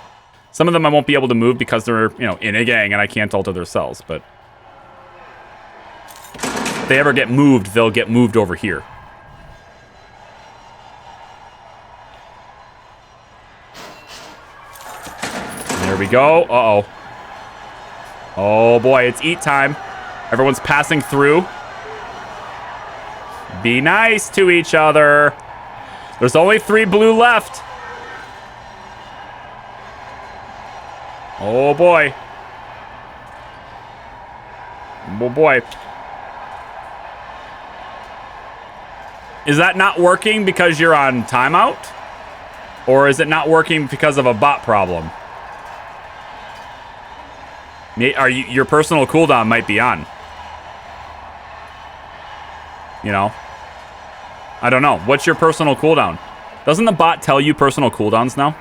Some of them I won't be able to move because they're, you know, in a gang and I can't alter their cells, but if they ever get moved, they'll get moved over here. There we go. Uh-oh. Oh, boy, it's eat time. Everyone's passing through. Be nice to each other. There's only 3 blue left. Oh, boy. Oh, boy. Is that not working because you're on timeout? Or is it not working because of a bot problem? Your personal cooldown might be on. You know? I don't know. What's your personal cooldown? Doesn't the bot tell you personal cooldowns now?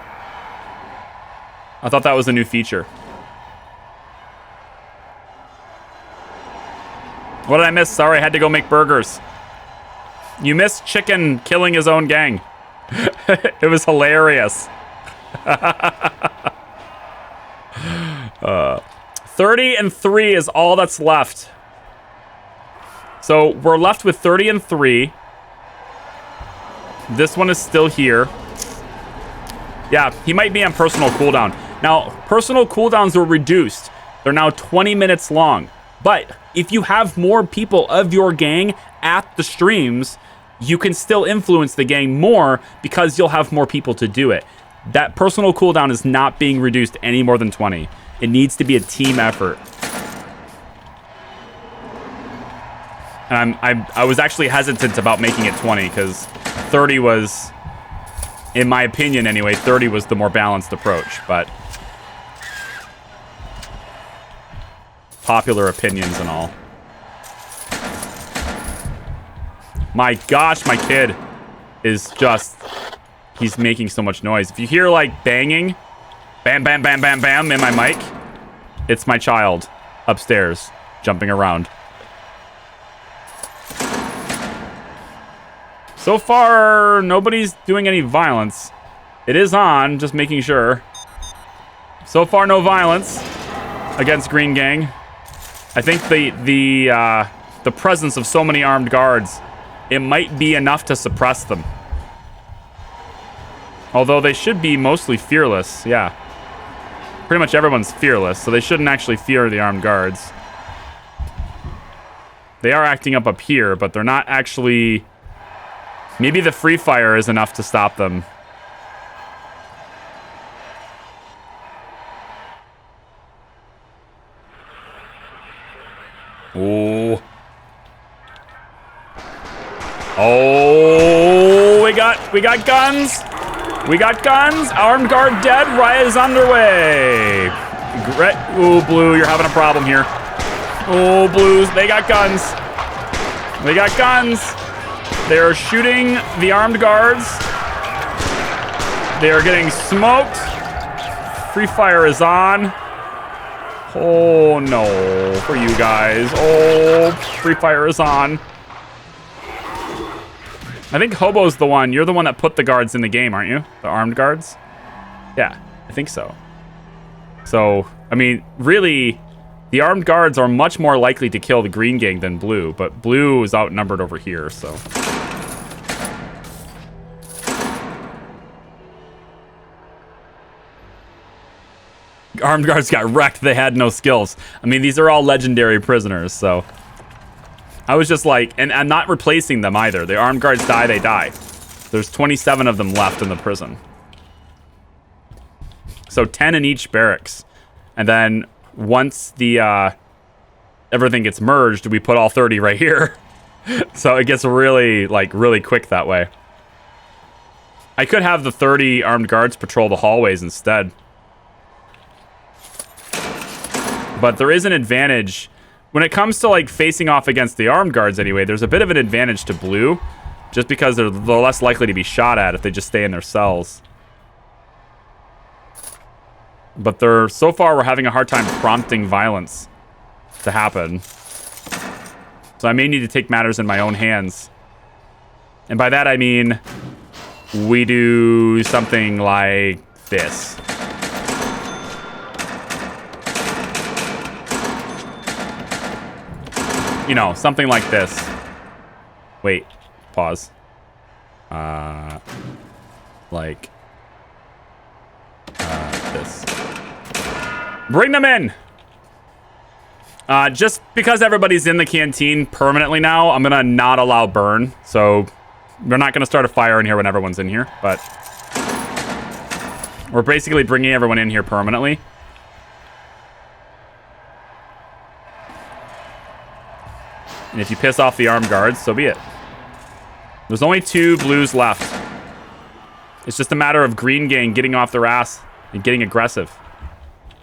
I thought that was a new feature. What did I miss? Sorry, I had to go make burgers. You missed Chicken killing his own gang. It was hilarious. 30 and 3 is all that's left. So we're left with 30 and 3. This one is still here. Yeah, he might be on personal cooldown. Now, personal cooldowns were reduced. They're now 20 minutes long. But if you have more people of your gang at the streams, you can still influence the gang more because you'll have more people to do it. That personal cooldown is not being reduced any more than 20. It needs to be a team effort. And I was actually hesitant about making it 20 because 30 was, in my opinion anyway, 30 was the more balanced approach, but popular opinions and all. My gosh, my kid is just, he's making so much noise. If you hear like banging, bam, bam, bam, bam, bam in my mic, it's my child upstairs jumping around. So far, nobody's doing any violence. It is on, just making sure. So far, no violence against Green Gang. I think the presence of so many armed guards, it might be enough to suppress them. Although they should be mostly fearless, yeah. Pretty much everyone's fearless, so they shouldn't actually fear the armed guards. They are acting up here, but they're not actually... Maybe the free fire is enough to stop them. Ooh. Oh, we got guns. We got guns. Armed guard dead. Riot is underway. Ooh, Blue, you're having a problem here. Oh, Blues, they got guns. They got guns. They are shooting the armed guards. They are getting smoked. Free fire is on. Oh, no, for you guys. Oh, free fire is on. I think Hobo's the one. You're the one that put the guards in the game, aren't you? The armed guards? Yeah, I think so. So, I mean, really, the armed guards are much more likely to kill the green gang than blue, but blue is outnumbered over here, so. Armed guards got wrecked. They had no skills. I mean, these are all legendary prisoners, so. I was just like, and I'm not replacing them either. The armed guards die, they die. There's 27 of them left in the prison. So 10 in each barracks. And then once the everything gets merged, we put all 30 right here. So it gets really, like, really quick that way. I could have the 30 armed guards patrol the hallways instead. But there is an advantage. When it comes to, like, facing off against the armed guards anyway, there's a bit of an advantage to blue. Just because they're less likely to be shot at if they just stay in their cells. But so far, we're having a hard time prompting violence to happen. So I may need to take matters in my own hands. And by that, I mean, we do something like this. You know, something like this. Wait, pause. Like this. Bring them in. Just because everybody's in the canteen permanently now, I'm gonna not allow burn. So we're not gonna start a fire in here when everyone's in here, but we're basically bringing everyone in here permanently. And if you piss off the armed guards, so be it. There's only 2 blues left. It's just a matter of green gang getting off their ass and getting aggressive.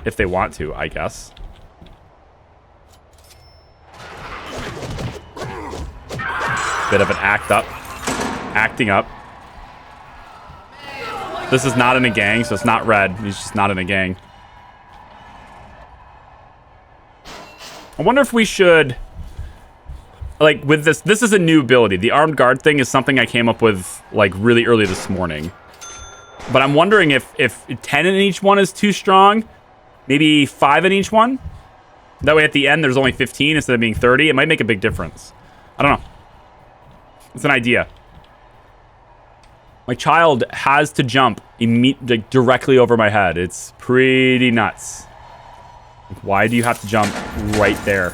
If they want to, I guess. Bit of an acting up. This is not in a gang, so it's not red. He's just not in a gang. I wonder if we should... Like, with this is a new ability. The armed guard thing is something I came up with, like, really early this morning. But I'm wondering if 10 in each one is too strong. Maybe 5 in each one. That way at the end there's only 15 instead of being 30. It might make a big difference. I don't know. It's an idea. My child has to jump like, directly over my head. It's pretty nuts. Like, why do you have to jump right there?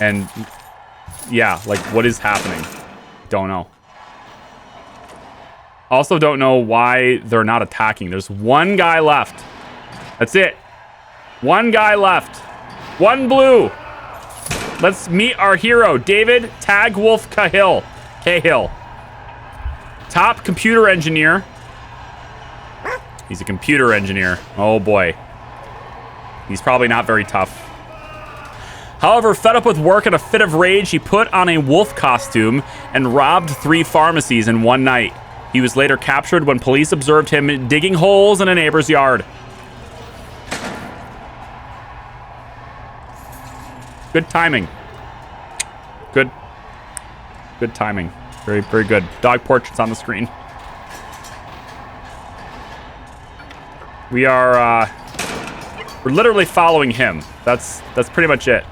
And yeah, like, what is happening? Don't know. Also don't know why they're not attacking. There's one guy left. That's it. One guy left. One blue. Let's meet our hero, David Tag Wolf Cahill. Top computer engineer. He's a computer engineer. Oh boy. He's probably not very tough. However, fed up with work and a fit of rage, he put on a wolf costume and robbed 3 pharmacies in one night. He was later captured when police observed him digging holes in a neighbor's yard. Good timing. Good timing. Very, very good. Dog portraits on the screen. We're literally following him. That's pretty much it.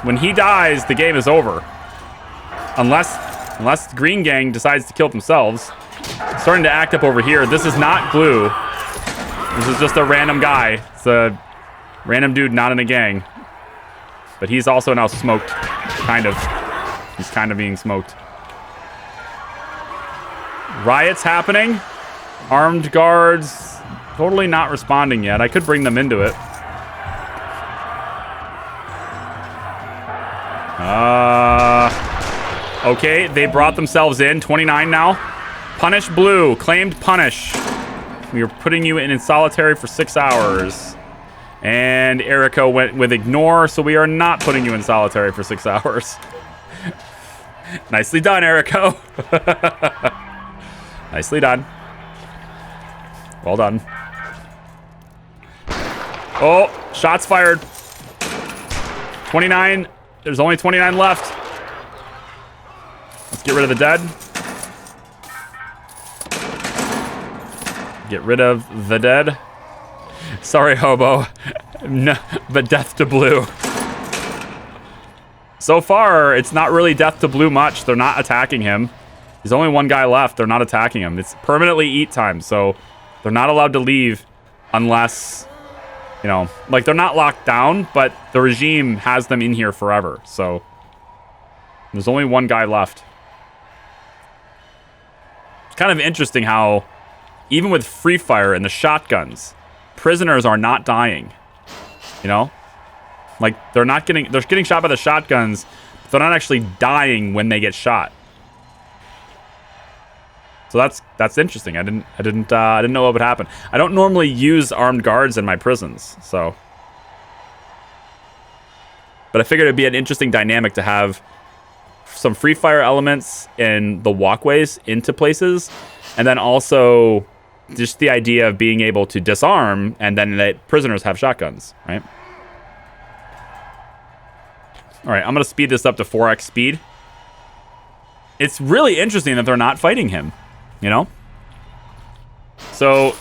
When he dies, the game is over. Unless the Green Gang decides to kill themselves. Starting to act up over here. This is not glue. This is just a random guy. It's a random dude not in a gang. But he's also now smoked. Kind of. He's kind of being smoked. Riots happening. Armed guards totally not responding yet. I could bring them into it. Okay, they brought themselves in. 29 now. Punish blue. Claimed punish. We are putting you in solitary for 6 hours. And Erica went with ignore, so we are not putting you in solitary for 6 hours. Nicely done, Erica. Nicely done. Well done. Oh, shots fired. 29. There's only 29 left. Get rid of the dead. Get rid of the dead. Sorry, hobo. No, but death to blue. So far, it's not really death to blue much. They're not attacking him. There's only one guy left. They're not attacking him. It's permanently eat time, so they're not allowed to leave unless, you know, like they're not locked down, but the regime has them in here forever. So there's only one guy left. It's kind of interesting how even with free fire and the shotguns, prisoners are not dying. You know? Like they're getting shot by the shotguns, but they're not actually dying when they get shot. So that's interesting. I didn't know what would happen. I don't normally use armed guards in my prisons, so. But I figured it'd be an interesting dynamic to have some free fire elements in the walkways into places, and then also just the idea of being able to disarm and then let prisoners have shotguns, right? All right, I'm going to speed this up to 4x speed. It's really interesting that they're not fighting him, you know? So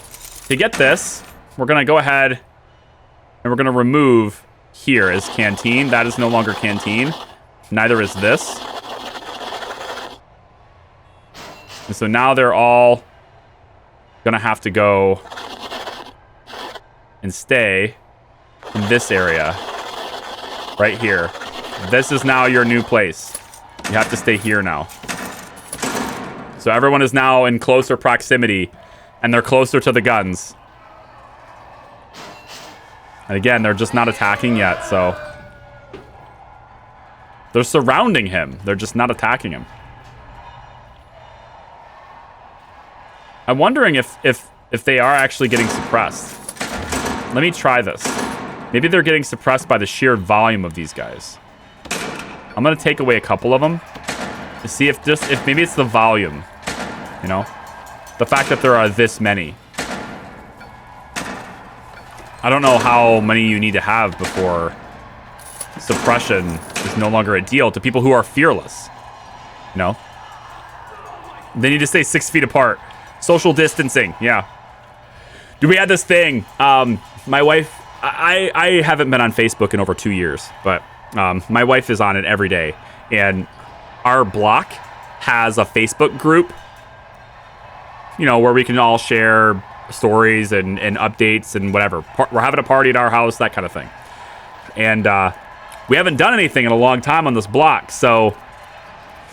to get this, we're going to go ahead and we're going to remove here as canteen. That is no longer canteen. Neither is this. And so now they're all going to have to go and stay in this area right here. This is now your new place. You have to stay here now. So everyone is now in closer proximity, and they're closer to the guns. And again, they're just not attacking yet, so they're surrounding him. They're just not attacking him. I'm wondering if they are actually getting suppressed. Let me try this. Maybe they're getting suppressed by the sheer volume of these guys. I'm gonna take away a couple of them to see if maybe it's the volume, you know, the fact that there are this many. I don't know how many you need to have before suppression is no longer a deal to people who are fearless. You know, they need to stay 6 feet apart. Social distancing, yeah. Dude, we had this thing. My wife, I haven't been on Facebook in over 2 years, but my wife is on it every day. And our block has a Facebook group, you know, where we can all share stories and updates and whatever. We're having a party at our house, that kind of thing. And we haven't done anything in a long time on this block. So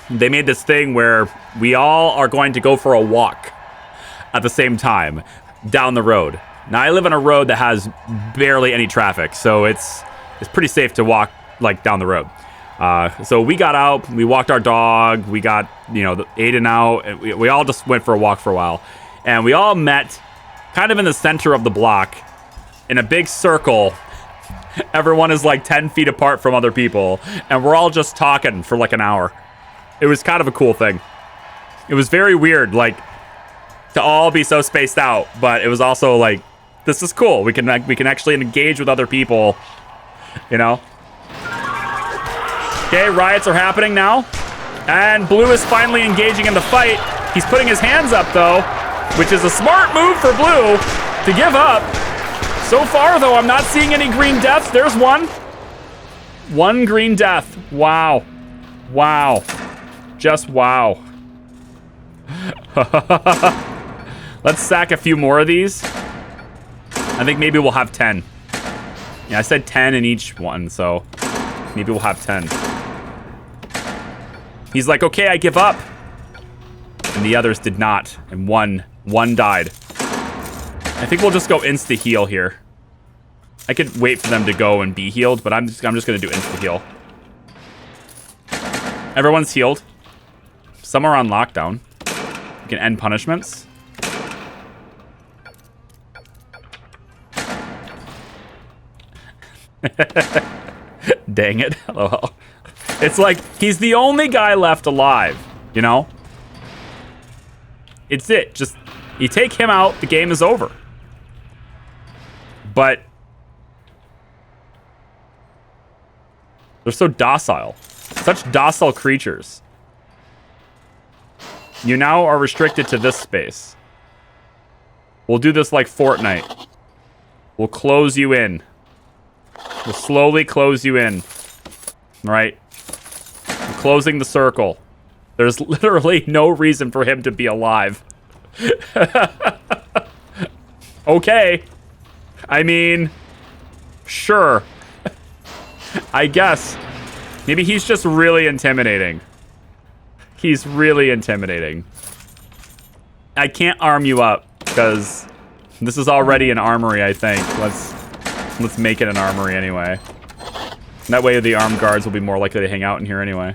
they made this thing where we all are going to go for a walk at the same time down the road. Now, I live on a road that has barely any traffic, so it's pretty safe to walk like down the road. So we got out, we walked our dog, we got, you know, Aiden out, and we all just went for a walk for a while. And we all met kind of in the center of the block in a big circle. Everyone is like 10 feet apart from other people, and we're all just talking for like an hour. It was kind of a cool thing. It was very weird, like, to all be so spaced out, but it was also like, this is cool. We can actually engage with other people, you know? Okay, riots are happening now. And Blue is finally engaging in the fight. He's putting his hands up, though, which is a smart move for Blue to give up. So far, though, I'm not seeing any green deaths. There's one. One green death. Wow. Wow. Just wow. Let's sack a few more of these. I think maybe we'll have 10. Yeah, I said 10 in each one, so maybe we'll have 10. He's like, okay, I give up. And the others did not, and one died. I think we'll just go insta-heal here. I could wait for them to go and be healed, but I'm just gonna do insta-heal. Everyone's healed. Some are on lockdown. We can end punishments. Dang it. LOL. It's like he's the only guy left alive, you know? It's it. Just you take him out, the game is over. But they're so docile. Such docile creatures. You now are restricted to this space. We'll do this like Fortnite. We'll close you in. We'll slowly close you in. Right? We're closing the circle. There's literally no reason for him to be alive. Okay. I mean, sure. I guess. Maybe he's just really intimidating. He's really intimidating. I can't arm you up because this is already an armory, I think. Let's make it an armory anyway. That way the armed guards will be more likely to hang out in here anyway.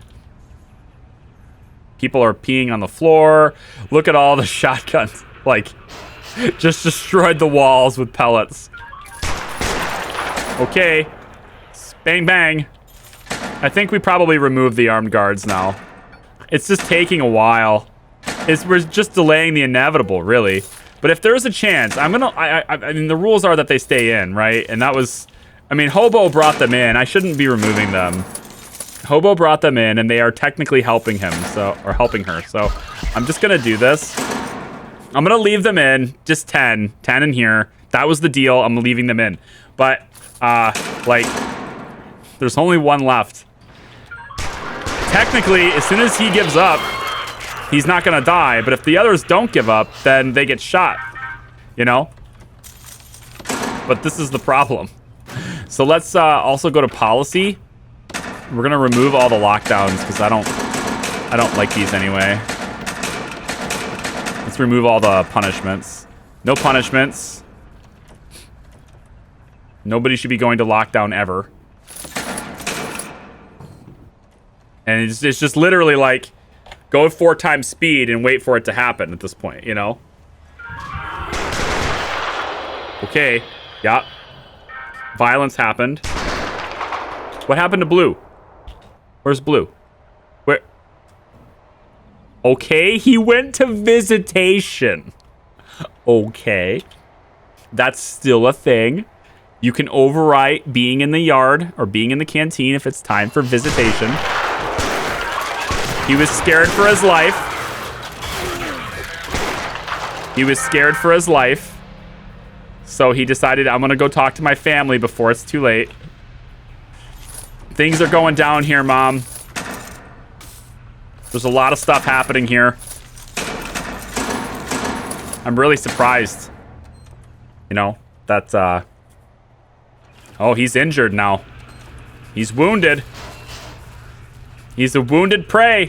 People are peeing on the floor. Look at all the shotguns. Like, just destroyed the walls with pellets. Okay. Bang, bang. I think we probably removed the armed guards now. It's just taking a while. We're just delaying the inevitable, really. But if there's a chance, I mean, the rules are that they stay in, right? And that was, I mean, Hobo brought them in. I shouldn't be removing them. Hobo brought them in, and they are technically helping him, or helping her. So I'm just gonna do this. I'm gonna leave them in, just 10 in here. That was the deal. I'm leaving them in. But like, there's only one left. Technically, as soon as he gives up, he's not gonna die. But if the others don't give up, then they get shot. You know? But this is the problem. So let's also go to policy. We're gonna remove all the lockdowns because I don't like these anyway. Let's remove all the punishments. No punishments. Nobody should be going to lockdown ever. And it's just literally like, go 4 times speed and wait for it to happen at this point, you know? Okay. Yeah. Violence happened. What happened to Blue? Where's Blue? Where? Okay, he went to visitation. Okay. That's still a thing. You can overwrite being in the yard or being in the canteen if it's time for visitation. He was scared for his life. He was scared for his life. So he decided, I'm gonna go talk to my family before it's too late. Things are going down here, Mom. There's a lot of stuff happening here. I'm really surprised. You know, that's, oh, he's injured now. He's wounded. He's a wounded prey.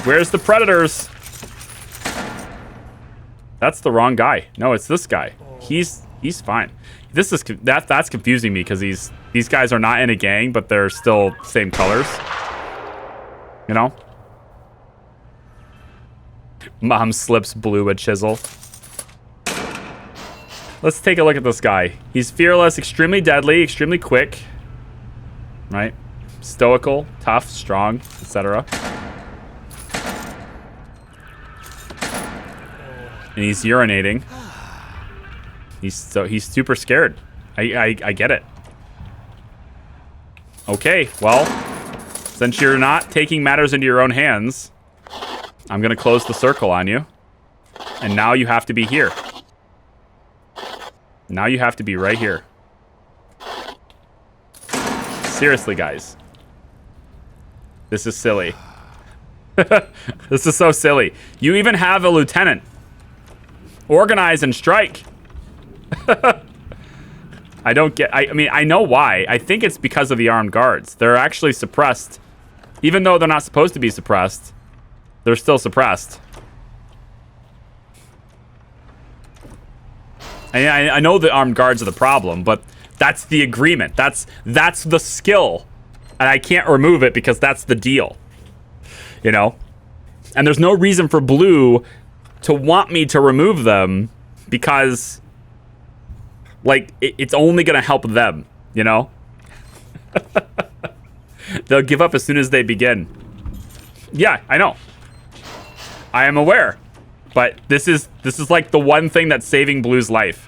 Where's the predators? That's the wrong guy. No, it's this guy. He's fine. That's confusing me because these guys are not in a gang, but they're still same colors. You know? Mom slips Blue a chisel. Let's take a look at this guy. He's fearless, extremely deadly, extremely quick. Right? Stoical, tough, strong, etc. And he's urinating. He's super scared. I get it. Okay, well, since you're not taking matters into your own hands, I'm gonna close the circle on you. And now you have to be here. Now you have to be right here. Seriously, guys. This is silly. This is so silly. You even have a lieutenant. Organize and strike. I don't get... I mean, I know why. I think it's because of the armed guards. They're actually suppressed. Even though they're not supposed to be suppressed, they're still suppressed. I know the armed guards are the problem, but that's the agreement. That's the skill. And I can't remove it because that's the deal. You know? And there's no reason for Blue to want me to remove them because, like, it's only going to help them, you know? They'll give up as soon as they begin. Yeah, I know. I am aware. But this is like the one thing that's saving Blue's life.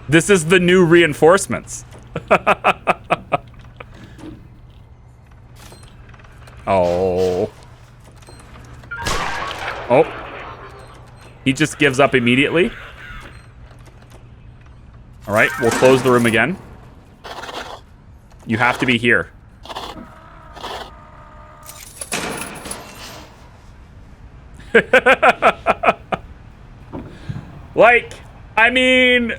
This is the new reinforcements. Oh. Oh. He just gives up immediately. All right, we'll close the room again. You have to be here. Like, I mean...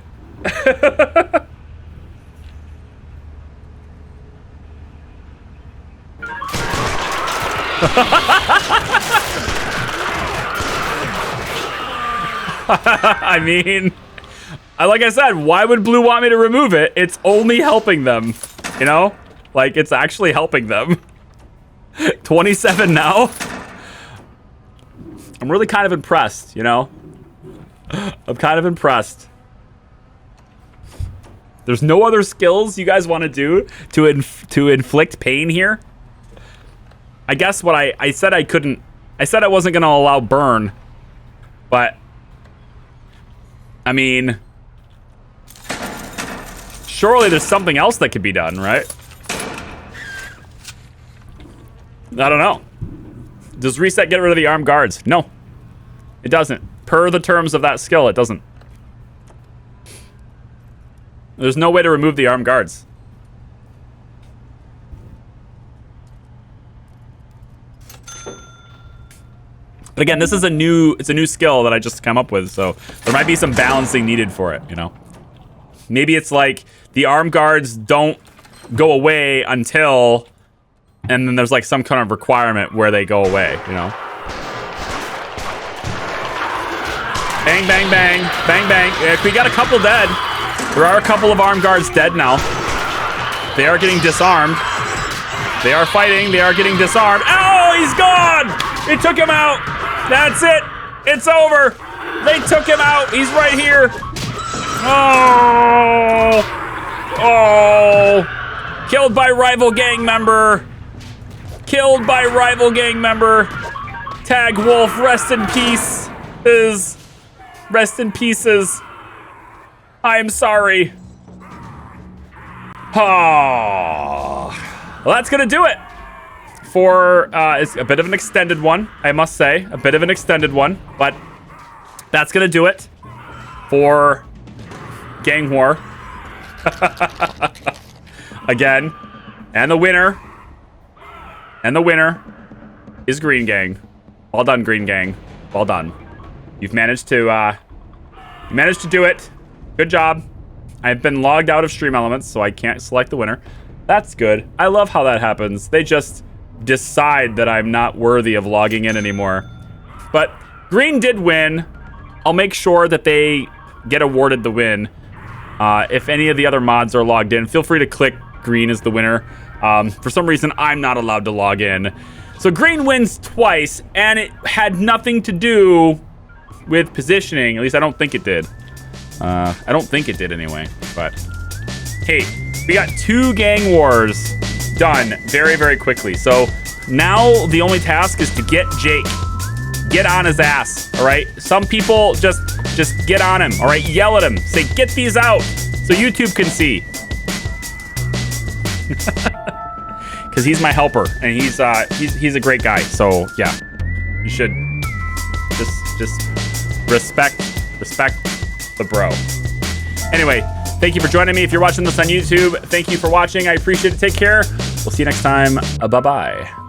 I mean, like I said, why would Blue want me to remove it? It's only helping them, you know? Like, it's actually helping them. 27 now? I'm really kind of impressed, you know? I'm kind of impressed. There's no other skills you guys want to do to inflict pain here? I guess what I said I couldn't... I said I wasn't going to allow burn. But... I mean... Surely there's something else that could be done, right? I don't know. Does reset get rid of the armed guards? No. It doesn't. Per the terms of that skill, it doesn't. There's no way to remove the armed guards. But again, this is a new skill that I just come up with, so there might be some balancing needed for it, you know? Maybe it's like the armed guards don't go away until, and then there's like some kind of requirement where they go away, you know? Bang, bang, bang, bang, bang. Yeah, we got a couple dead. There are a couple of armed guards dead now. They are getting disarmed. They are fighting. They are getting disarmed. Oh, he's gone! It took him out. That's it. It's over. They took him out. He's right here. Oh. Oh. Killed by rival gang member. Killed by rival gang member. Tag Wolf, rest in peace. Rest in pieces. I'm sorry. Oh. Well, that's gonna do it for it's a bit of an extended one, I must say. A bit of an extended one, but that's gonna do it for Gang War. Again. And the winner is Green Gang. Well done, Green Gang. Well done. You've managed to do it. Good job. I've been logged out of Stream Elements, so I can't select the winner. That's good. I love how that happens. They just decide that I'm not worthy of logging in anymore. But Green did win. I'll make sure that they get awarded the win. If any of the other mods are logged in, feel free to click Green as the winner. For some reason, I'm not allowed to log in. So Green wins twice, and it had nothing to do with positioning. At least I don't think it did. I don't think it did anyway. But hey, we got 2 gang wars done very, very quickly. So now the only task is to get Jake. Get on his ass, all right? Some people just get on him, all right? Yell at him. Say, get these out so YouTube can see. Because he's my helper, and he's a great guy. So yeah, you should just respect the bro. Anyway, thank you for joining me. If you're watching this on YouTube, thank you for watching. I appreciate it. Take care. We'll see you next time. Bye-bye.